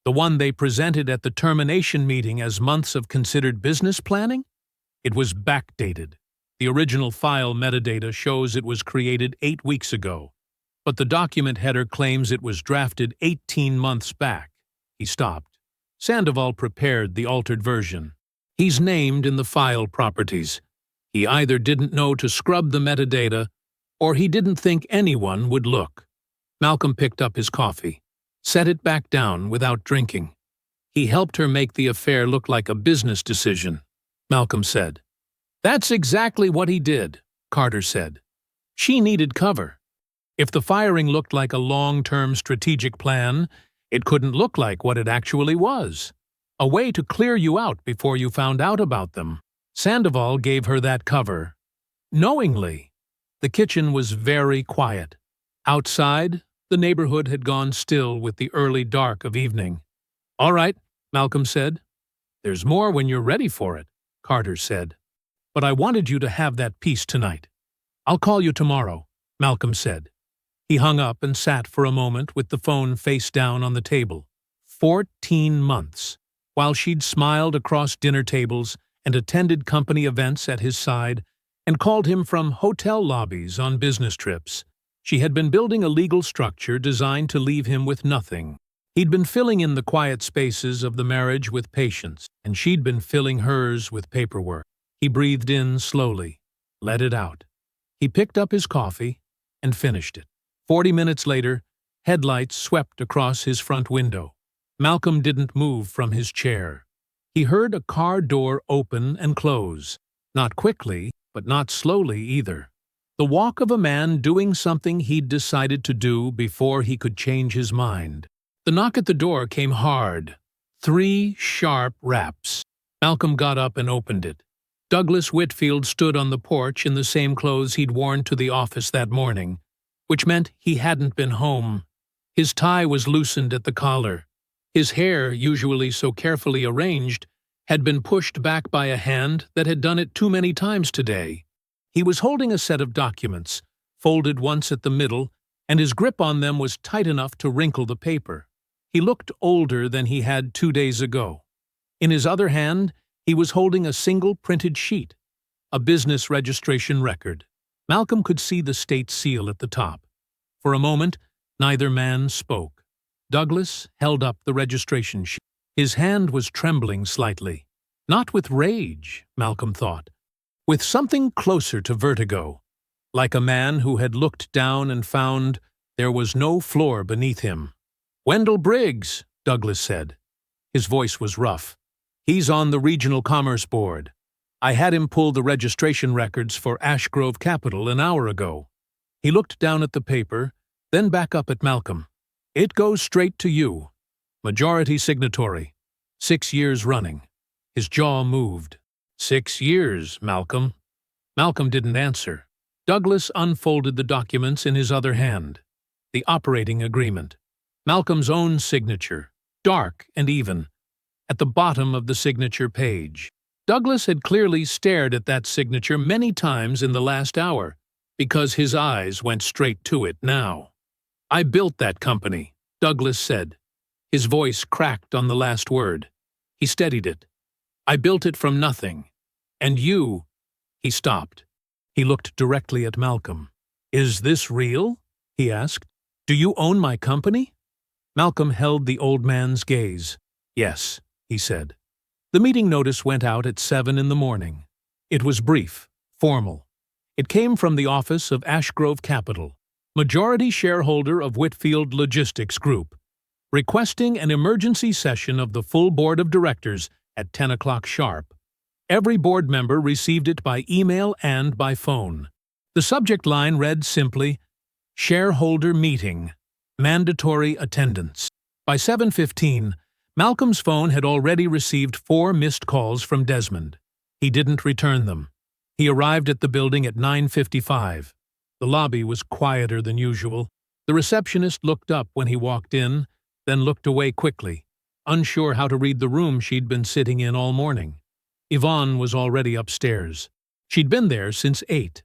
the one they presented at the termination meeting as months of considered business planning? It was backdated. The original file metadata shows it was created 8 weeks ago, but the document header claims it was drafted 18 months back." He stopped. "Sandoval prepared the altered version. He's named in the file properties. He either didn't know to scrub the metadata, or he didn't think anyone would look. Malcolm picked up his coffee, set it back down without drinking. He helped her make the affair look like a business decision, Malcolm said. That's exactly what he did, Carter said. She needed cover. If the firing looked like a long-term strategic plan, it couldn't look like what it actually was. A way to clear you out before you found out about them. Sandoval gave her that cover. Knowingly. The kitchen was very quiet. Outside, the neighborhood had gone still with the early dark of evening. All right, Malcolm said. There's more when you're ready for it, Carter said. But I wanted you to have that peace tonight. I'll call you tomorrow, Malcolm said. He hung up and sat for a moment with the phone face down on the table. 14 months. While she'd smiled across dinner tables and attended company events at his side and called him from hotel lobbies on business trips, she had been building a legal structure designed to leave him with nothing. He'd been filling in the quiet spaces of the marriage with patience, and she'd been filling hers with paperwork. He breathed in slowly, let it out. He picked up his coffee and finished it. 40 minutes later, headlights swept across his front window. Malcolm didn't move from his chair. He heard a car door open and close. Not quickly, but not slowly either. The walk of a man doing something he'd decided to do before he could change his mind. The knock at the door came hard. 3 sharp raps. Malcolm got up and opened it. Douglas Whitfield stood on the porch in the same clothes he'd worn to the office that morning, which meant he hadn't been home. His tie was loosened at the collar. His hair, usually so carefully arranged, had been pushed back by a hand that had done it too many times today. He was holding a set of documents, folded once at the middle, and his grip on them was tight enough to wrinkle the paper. He looked older than he had 2 days ago. In his other hand, he was holding a single printed sheet, a business registration record. Malcolm could see the state seal at the top. For a moment, neither man spoke. Douglas held up the registration sheet. His hand was trembling slightly. Not with rage, Malcolm thought. With something closer to vertigo. Like a man who had looked down and found there was no floor beneath him. Wendell Briggs, Douglas said. His voice was rough. He's on the Regional Commerce Board. I had him pull the registration records for Ashgrove Capital an hour ago. He looked down at the paper, then back up at Malcolm. It goes straight to you. Majority signatory. 6 years running. His jaw moved. 6 years, Malcolm. Malcolm didn't answer. Douglas unfolded the documents in his other hand. The operating agreement. Malcolm's own signature, dark and even, at the bottom of the signature page. Douglas had clearly stared at that signature many times in the last hour, because his eyes went straight to it now. I built that company, Douglas said. His voice cracked on the last word. He steadied it. I built it from nothing. And you... He stopped. He looked directly at Malcolm. Is this real? He asked. Do you own my company? Malcolm held the old man's gaze. Yes, he said. The meeting notice went out at 7 in the morning. It was brief, formal. It came from the office of Ashgrove Capital, majority shareholder of Whitfield Logistics Group, requesting an emergency session of the full board of directors at 10 o'clock sharp. Every board member received it by email and by phone. The subject line read simply, Shareholder Meeting, Mandatory Attendance. By 7:15, Malcolm's phone had already received 4 missed calls from Desmond. He didn't return them. He arrived at the building at 9:55. The lobby was quieter than usual. The receptionist looked up when he walked in, then looked away quickly, unsure how to read the room she'd been sitting in all morning. Yvonne was already upstairs. She'd been there since 8.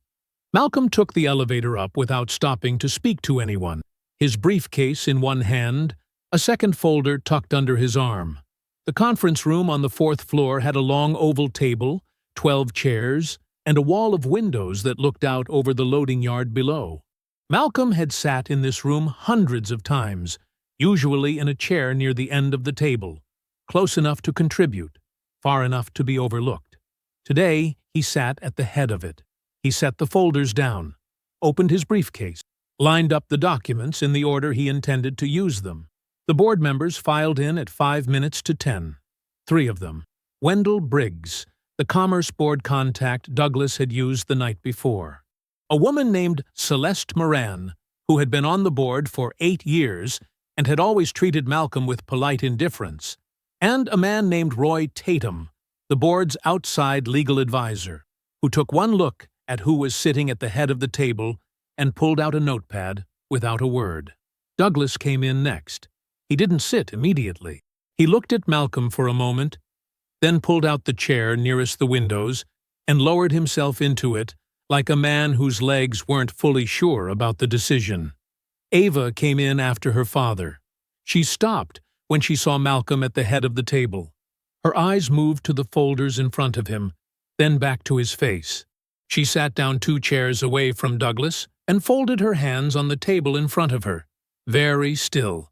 Malcolm took the elevator up without stopping to speak to anyone, his briefcase in one hand, a second folder tucked under his arm. The conference room on the 4th floor had a long oval table, 12 chairs, and a wall of windows that looked out over the loading yard below. Malcolm had sat in this room hundreds of times, usually in a chair near the end of the table, close enough to contribute, far enough to be overlooked. Today, He sat at the head of it. He set the folders down, opened his briefcase, lined up the documents in the order he intended to use them. The board members filed in at 5 minutes to 10. 3 of them. Wendell Briggs, the Commerce Board contact Douglas had used the night before. A woman named Celeste Moran, who had been on the board for 8 years and had always treated Malcolm with polite indifference. And a man named Roy Tatum, the board's outside legal advisor, who took one look at who was sitting at the head of the table and pulled out a notepad without a word. Douglas came in next. He didn't sit immediately. He looked at Malcolm for a moment, then pulled out the chair nearest the windows and lowered himself into it like a man whose legs weren't fully sure about the decision. Ava came in after her father. She stopped when she saw Malcolm at the head of the table. Her eyes moved to the folders in front of him, then back to his face. She sat down 2 chairs away from Douglas and folded her hands on the table in front of her, very still,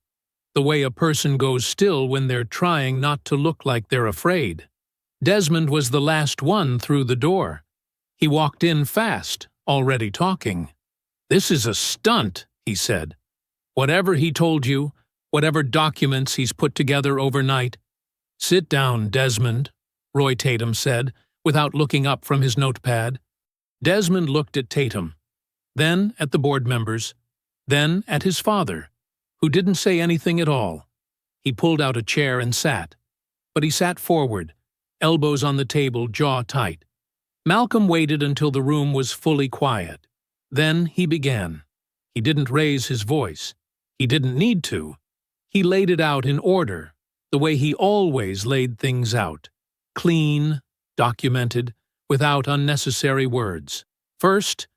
the way a person goes still when they're trying not to look like they're afraid. Desmond was the last one through the door. He walked in fast, already talking. "This is a stunt," he said. "Whatever he told you, whatever documents he's put together overnight." "Sit down, Desmond," Roy Tatum said, without looking up from his notepad. Desmond looked at Tatum, then at the board members, then at his father, who didn't say anything at all. He pulled out a chair and sat, but he sat forward, elbows on the table, jaw tight. Malcolm waited until the room was fully quiet. Then he began. He didn't raise his voice. He didn't need to. He laid it out in order, the way he always laid things out. Clean, documented, without unnecessary words. First,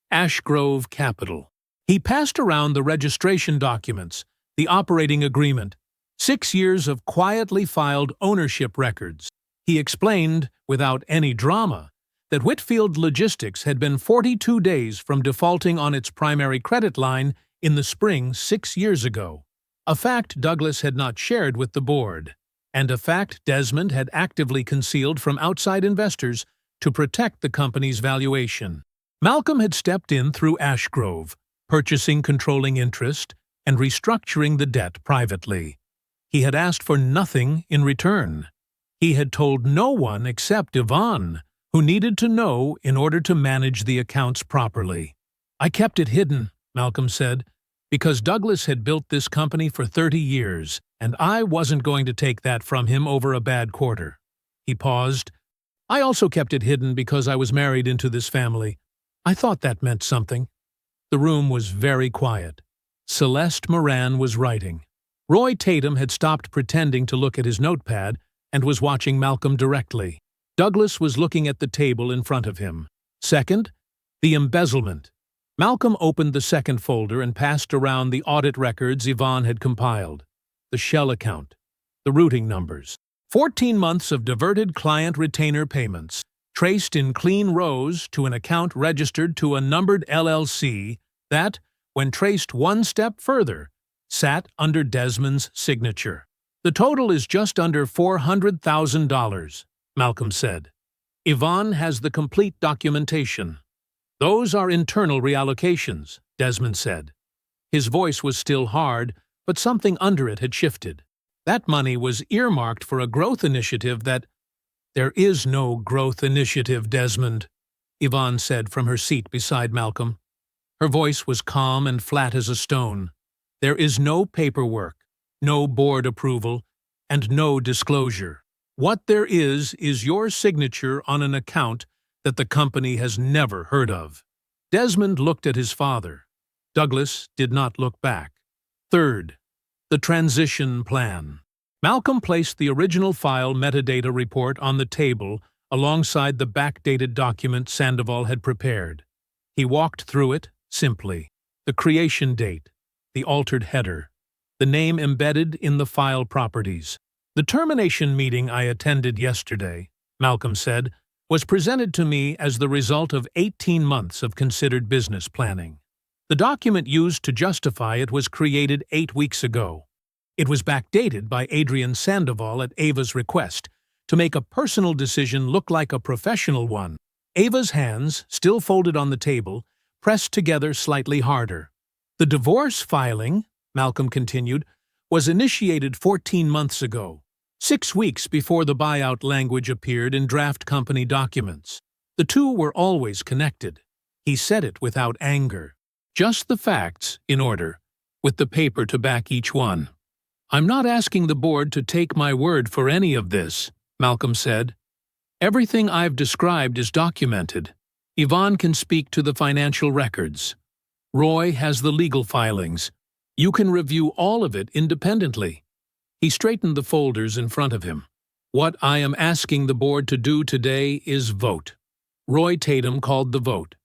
Ash Grove Capital. He passed around the registration documents, the operating agreement, 6 years of quietly filed ownership records. He explained, without any drama, that Whitfield Logistics had been 42 days from defaulting on its primary credit line in the spring 6 years ago, a fact Douglas had not shared with the board, and a fact Desmond had actively concealed from outside investors to protect the company's valuation. Malcolm had stepped in through Ash Grove, purchasing controlling interest and restructuring the debt privately. He had asked for nothing in return. He had told no one except Yvonne, who needed to know in order to manage the accounts properly. "I kept it hidden," Malcolm said, "because Douglas had built this company for 30 years, and I wasn't going to take that from him over a bad quarter." He paused. "I also kept it hidden because I was married into this family. I thought that meant something." The room was very quiet. Celeste Moran was writing. Roy Tatum had stopped pretending to look at his notepad and was watching Malcolm directly. Douglas was looking at the table in front of him. Second, the embezzlement. Malcolm opened the second folder and passed around the audit records Yvonne had compiled. The shell account. The routing numbers. 14 months of diverted client retainer payments, traced in clean rows to an account registered to a numbered LLC that, when traced one step further, sat under Desmond's signature. "The total is just under $400,000, Malcolm said. "Yvonne has the complete documentation." "Those are internal reallocations," Desmond said. His voice was still hard, but something under it had shifted. "That money was earmarked for a growth initiative that—" "There is no growth initiative, Desmond," Yvonne said from her seat beside Malcolm. Her voice was calm and flat as a stone. "There is no paperwork, no board approval, and no disclosure. What there is your signature on an account that the company has never heard of." Desmond looked at his father. Douglas did not look back. Third, the transition plan. Malcolm placed the original file metadata report on the table alongside the backdated document Sandoval had prepared. He walked through it simply. The creation date, the altered header, the name embedded in the file properties. "The termination meeting I attended yesterday," Malcolm said, "was presented to me as the result of 18 months of considered business planning. The document used to justify it was created 8 weeks ago. It was backdated by Adrian Sandoval at Ava's request to make a personal decision look like a professional one. Ava's hands, still folded on the table, pressed together slightly harder. The divorce filing, Malcolm continued, was initiated 14 months ago, 6 weeks before the buyout language appeared in draft company documents. The two were always connected. He said it without anger. Just the facts, in order, with the paper to back each one. "I'm not asking the board to take my word for any of this," Malcolm said. "Everything I've described is documented. Yvonne can speak to the financial records. Roy has the legal filings. You can review all of it independently." He straightened the folders in front of him. "What I am asking the board to do today is vote." Roy Tatum called the vote.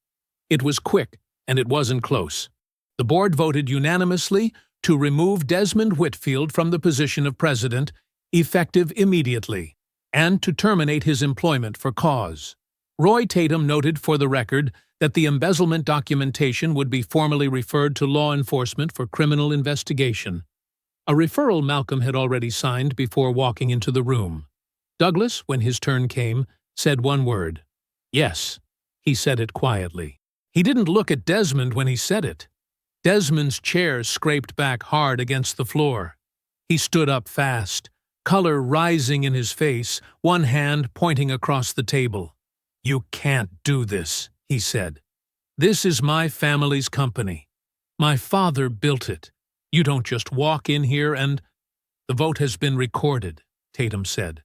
It was quick, and it wasn't close. The board voted unanimously to remove Desmond Whitfield from the position of president, effective immediately, and to terminate his employment for cause. Roy Tatum noted for the record that the embezzlement documentation would be formally referred to law enforcement for criminal investigation. A referral Malcolm had already signed before walking into the room. Douglas, when his turn came, said one word. "Yes." He said it quietly. He didn't look at Desmond when he said it. Desmond's chair scraped back hard against the floor. He stood up fast, color rising in his face, one hand pointing across the table. "You can't do this," he said. "This is my family's company. My father built it. You don't just walk in here and—" "The vote has been recorded," Tatum said.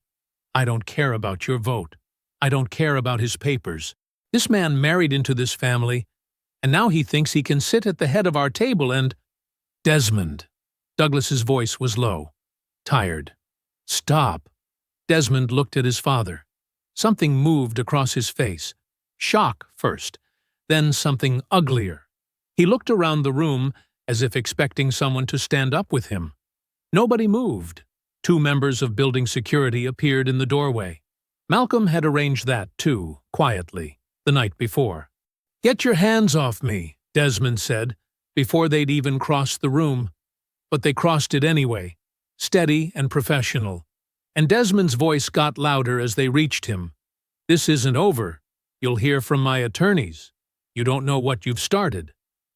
"I don't care about your vote. I don't care about his papers. This man married into this family, and now he thinks he can sit at the head of our table and—" "Desmond." Douglas's voice was low, tired. "Stop." Desmond looked at his father. Something moved across his face. Shock first, then something uglier. He looked around the room as if expecting someone to stand up with him. Nobody moved. 2 members of building security appeared in the doorway. Malcolm had arranged that, too, quietly, the night before. "Get your hands off me," Desmond said, before they'd even crossed the room. But they crossed it anyway, steady and professional. And Desmond's voice got louder as they reached him. "This isn't over. You'll hear from my attorneys. You don't know what you've started."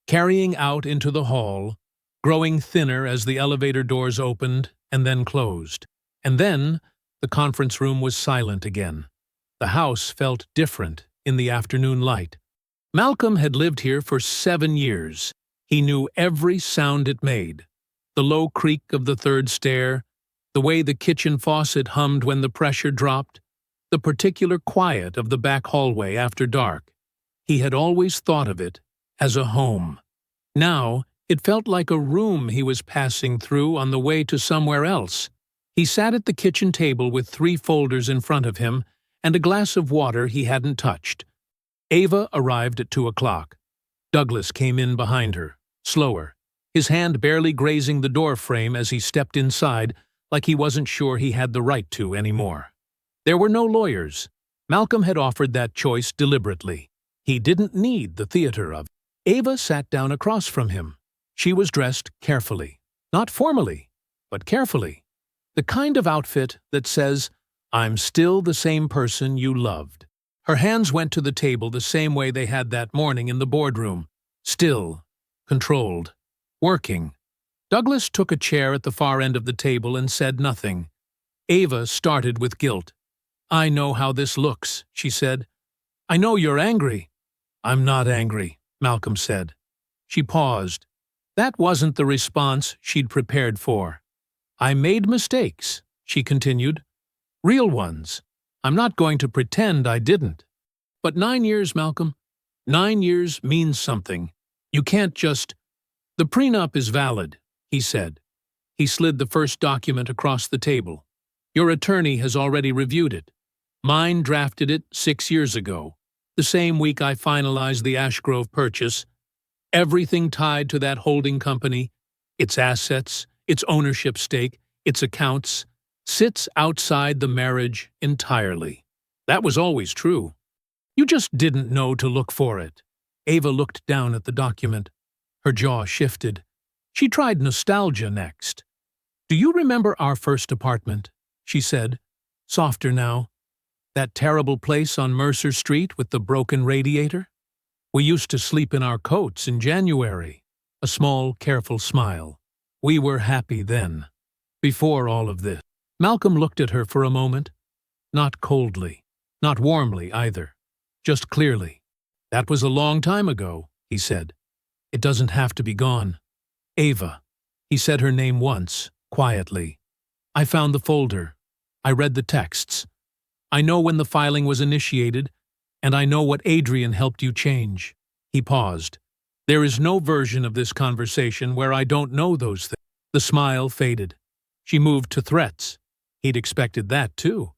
Carrying out into the hall, growing thinner as the elevator doors opened and then closed. And then the conference room was silent again. The house felt different in the afternoon light. Malcolm had lived here for 7 years. He knew every sound it made. The low creak of the 3rd stair, the way the kitchen faucet hummed when the pressure dropped, the particular quiet of the back hallway after dark. He had always thought of it as a home. Now, it felt like a room he was passing through on the way to somewhere else. He sat at the kitchen table with 3 folders in front of him and a glass of water he hadn't touched. Ava arrived at 2 o'clock. Douglas came in behind her, slower, his hand barely grazing the door frame as he stepped inside, like he wasn't sure he had the right to anymore. There were no lawyers. Malcolm had offered that choice deliberately. He didn't need the theater of it. Ava sat down across from him. She was dressed carefully. Not formally, but carefully. The kind of outfit that says, "I'm still the same person you loved." Her hands went to the table the same way they had that morning in the boardroom. Still, controlled, working. Douglas took a chair at the far end of the table and said nothing. Ava started with guilt. "I know how this looks," she said. "I know you're angry." "I'm not angry," Malcolm said. She paused. That wasn't the response she'd prepared for. "I made mistakes," she continued. "Real ones. I'm not going to pretend I didn't. But 9 years, Malcolm. 9 years means something. You can't just—" "The prenup is valid," he said. He slid the first document across the table. "Your attorney has already reviewed it. Mine drafted it 6 years ago, the same week I finalized the Ashgrove purchase. Everything tied to that holding company, its assets, its ownership stake, its accounts, sits outside the marriage entirely. That was always true. You just didn't know to look for it." Ava looked down at the document. Her jaw shifted. She tried nostalgia next. "Do you remember our first apartment?" she said, softer now. That terrible place on Mercer Street with the broken radiator? We used to sleep in our coats in January. A small, careful smile. We were happy then. Before all of this. Malcolm looked at her for a moment. Not coldly. Not warmly, either. Just clearly. That was a long time ago, he said. It doesn't have to be gone. Ava. He said her name once, quietly. I found the folder. I read the texts. I know when the filing was initiated, and I know what Adrian helped you change. He paused. There is no version of this conversation where I don't know those things. The smile faded. She moved to threats. He'd expected that, too.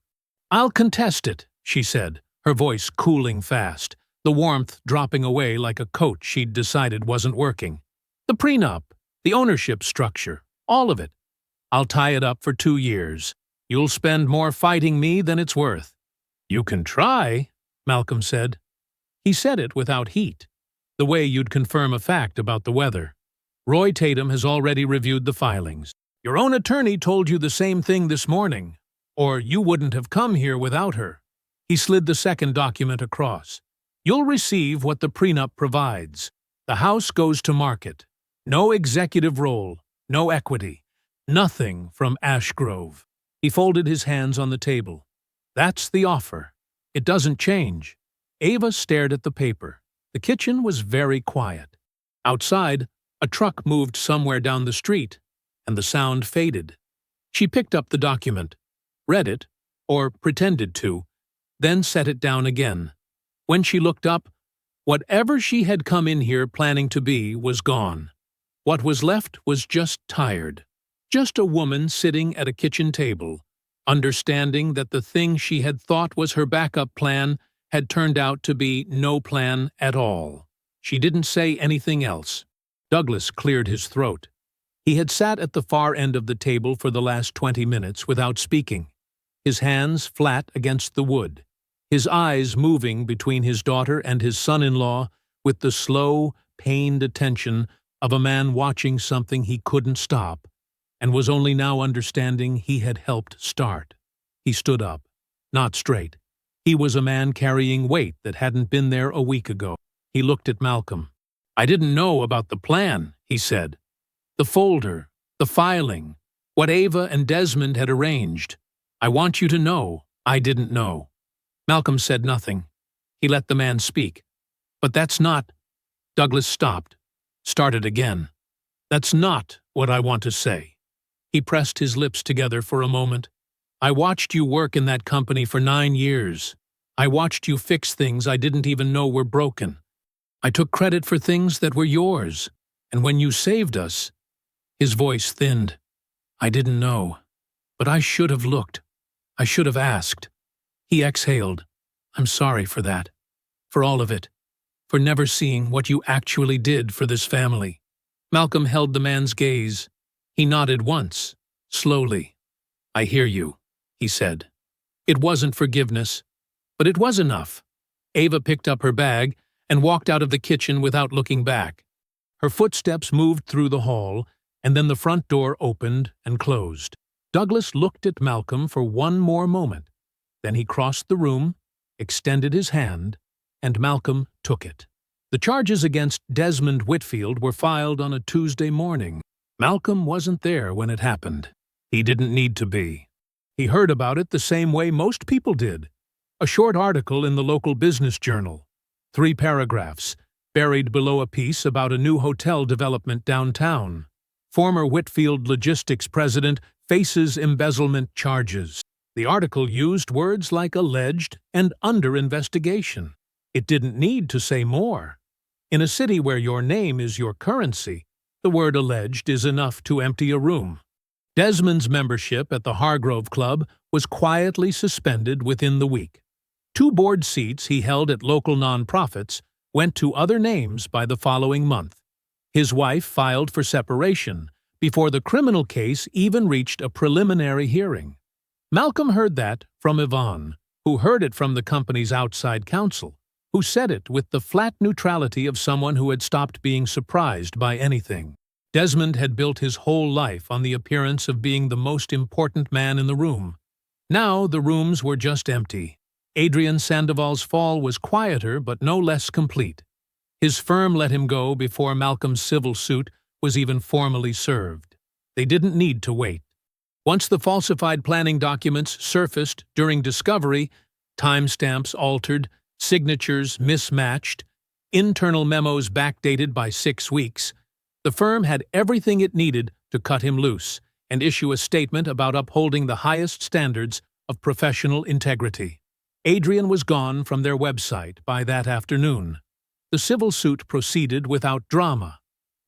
I'll contest it, she said, her voice cooling fast, the warmth dropping away like a coat she'd decided wasn't working. The prenup, the ownership structure, all of it. I'll tie it up for 2 years. You'll spend more fighting me than it's worth. You can try, Malcolm said. He said it without heat, the way you'd confirm a fact about the weather. Roy Tatum has already reviewed the filings. Your own attorney told you the same thing this morning, or you wouldn't have come here without her. He slid the second document across. You'll receive what the prenup provides. The house goes to market. No executive role, no equity, nothing from Ashgrove. He folded his hands on the table. That's the offer. It doesn't change. Ava stared at the paper. The kitchen was very quiet. Outside, a truck moved somewhere down the street, and the sound faded. She picked up the document, read it, or pretended to, then set it down again. When she looked up, whatever she had come in here planning to be was gone. What was left was just tired. Just a woman sitting at a kitchen table, understanding that the thing she had thought was her backup plan had turned out to be no plan at all. She didn't say anything else. Douglas cleared his throat. He had sat at the far end of the table for the last 20 minutes without speaking, his hands flat against the wood, his eyes moving between his daughter and his son-in-law with the slow, pained attention of a man watching something he couldn't stop and was only now understanding he had helped start. He stood up, not straight. He was a man carrying weight that hadn't been there a week ago. He looked at Malcolm. I didn't know about the plan, he said. The folder, the filing, what Ava and Desmond had arranged. I want you to know I didn't know. Malcolm said nothing. He let the man speak. But that's not... Douglas stopped, started again. That's not what I want to say. He pressed his lips together for a moment. I watched you work in that company for 9 years. I watched you fix things I didn't even know were broken. I took credit for things that were yours. And when you saved us... His voice thinned. I didn't know. But I should have looked. I should have asked. He exhaled. I'm sorry for that. For all of it. For never seeing what you actually did for this family. Malcolm held the man's gaze. He nodded once, slowly. I hear you, he said. It wasn't forgiveness, but it was enough. Ava picked up her bag and walked out of the kitchen without looking back. Her footsteps moved through the hall, and then the front door opened and closed. Douglas looked at Malcolm for one more moment. Then he crossed the room, extended his hand, and Malcolm took it. The charges against Desmond Whitfield were filed on a Tuesday morning. Malcolm wasn't there when it happened. He didn't need to be. He heard about it the same way most people did. A short article in the local business journal. 3 paragraphs, buried below a piece about a new hotel development downtown. Former Whitfield Logistics president faces embezzlement charges. The article used words like alleged and under investigation. It didn't need to say more. In a city where your name is your currency, the word alleged is enough to empty a room. Desmond's membership at the Hargrove Club was quietly suspended within the week. 2 board seats he held at local nonprofits went to other names by the following month. His wife filed for separation before the criminal case even reached a preliminary hearing. Malcolm heard that from Yvonne, who heard it from the company's outside counsel, who said it with the flat neutrality of someone who had stopped being surprised by anything. Desmond had built his whole life on the appearance of being the most important man in the room. Now the rooms were just empty. Adrian Sandoval's fall was quieter but no less complete. His firm let him go before Malcolm's civil suit was even formally served. They didn't need to wait. Once the falsified planning documents surfaced during discovery, timestamps altered, signatures mismatched, internal memos backdated by 6 weeks, the firm had everything it needed to cut him loose and issue a statement about upholding the highest standards of professional integrity. Adrian was gone from their website by that afternoon. The civil suit proceeded without drama.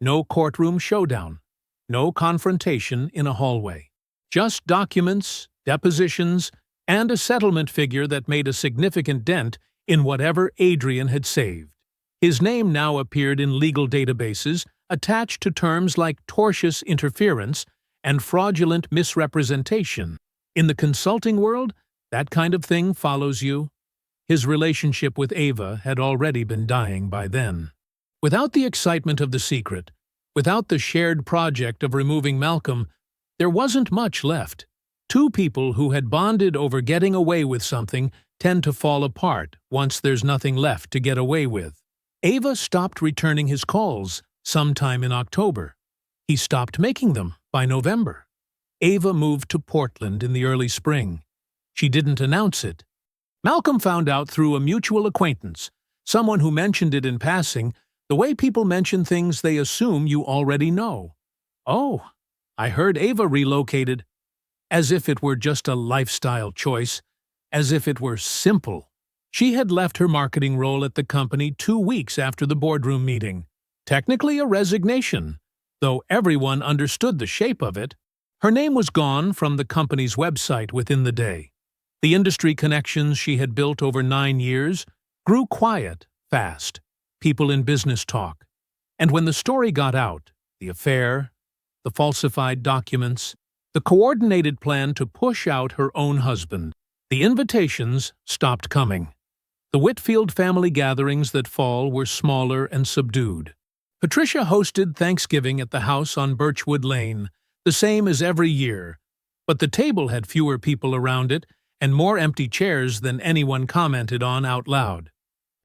No courtroom showdown. No confrontation in a hallway. Just documents, depositions, and a settlement figure that made a significant dent in whatever Adrian had saved. His name now appeared in legal databases attached to terms like tortious interference and fraudulent misrepresentation. In the consulting world, that kind of thing follows you. His relationship with Ava had already been dying by then. Without the excitement of the secret, without the shared project of removing Malcolm, there wasn't much left. Two people who had bonded over getting away with something tend to fall apart once there's nothing left to get away with. Ava stopped returning his calls sometime in October. He stopped making them by November. Ava moved to Portland in the early spring. She didn't announce it. Malcolm found out through a mutual acquaintance, someone who mentioned it in passing, the way people mention things they assume you already know. "Oh, I heard Ava relocated." As if it were just a lifestyle choice, as if it were simple. She had left her marketing role at the company 2 weeks after the boardroom meeting. Technically a resignation, though everyone understood the shape of it. Her name was gone from the company's website within the day. The industry connections she had built over 9 years grew quiet fast, people in business talk. And when the story got out, the affair, the falsified documents, the coordinated plan to push out her own husband, the invitations stopped coming. The Whitfield family gatherings that fall were smaller and subdued. Patricia hosted Thanksgiving at the house on Birchwood Lane, the same as every year, but the table had fewer people around it and more empty chairs than anyone commented on out loud.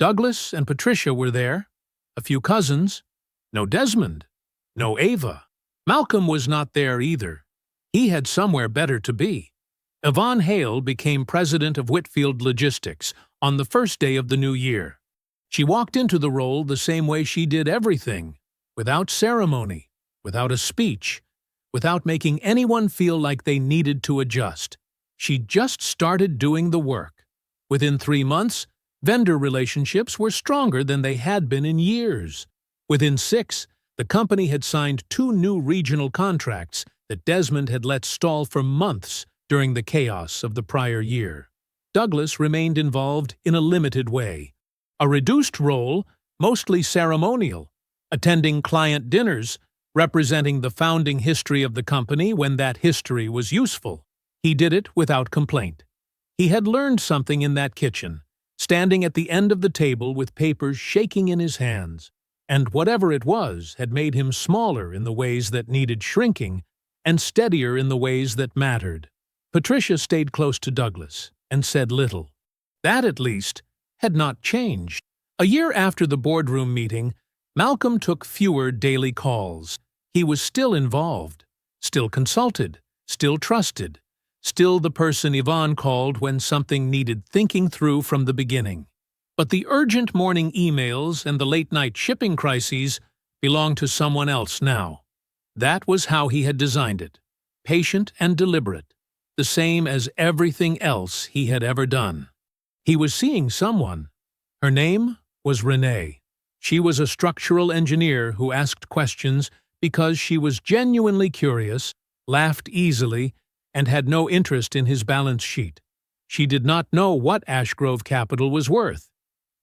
Douglas and Patricia were there, a few cousins, no Desmond, no Ava. Malcolm was not there either. He had somewhere better to be. Yvonne Hale became president of Whitfield Logistics on the first day of the new year. She walked into the role the same way she did everything, without ceremony, without a speech, without making anyone feel like they needed to adjust. She just started doing the work. Within 3 months, vendor relationships were stronger than they had been in years. Within 6, the company had signed 2 new regional contracts that Desmond had let stall for months during the chaos of the prior year. Douglas remained involved in a limited way. A reduced role, mostly ceremonial, attending client dinners, representing the founding history of the company when that history was useful. He did it without complaint. He had learned something in that kitchen, standing at the end of the table with papers shaking in his hands, and whatever it was had made him smaller in the ways that needed shrinking and steadier in the ways that mattered. Patricia stayed close to Douglas and said little. That, at least, had not changed. A year after the boardroom meeting, Malcolm took fewer daily calls. He was still involved, still consulted, still trusted, still the person Yvonne called when something needed thinking through from the beginning. But the urgent morning emails and the late-night shipping crises belonged to someone else now. That was how he had designed it, patient and deliberate, the same as everything else he had ever done. He was seeing someone. Her name was Renee. She was a structural engineer who asked questions because she was genuinely curious, laughed easily, and had no interest in his balance sheet. She did not know what Ashgrove Capital was worth,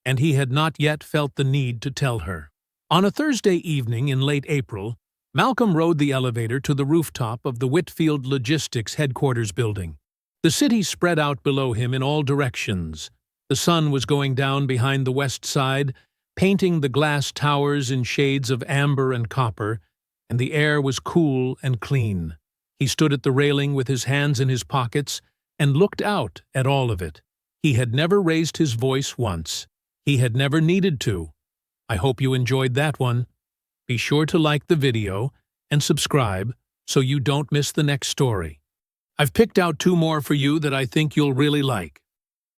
and he had not yet felt the need to tell her. On a Thursday evening in late April, Malcolm rode the elevator to the rooftop of the Whitfield Logistics headquarters building. The city spread out below him in all directions. The sun was going down behind the west side, painting the glass towers in shades of amber and copper, and the air was cool and clean. He stood at the railing with his hands in his pockets and looked out at all of it. He had never raised his voice once. He had never needed to. I hope you enjoyed that one. Be sure to like the video and subscribe so you don't miss the next story. I've picked out 2 more for you that I think you'll really like.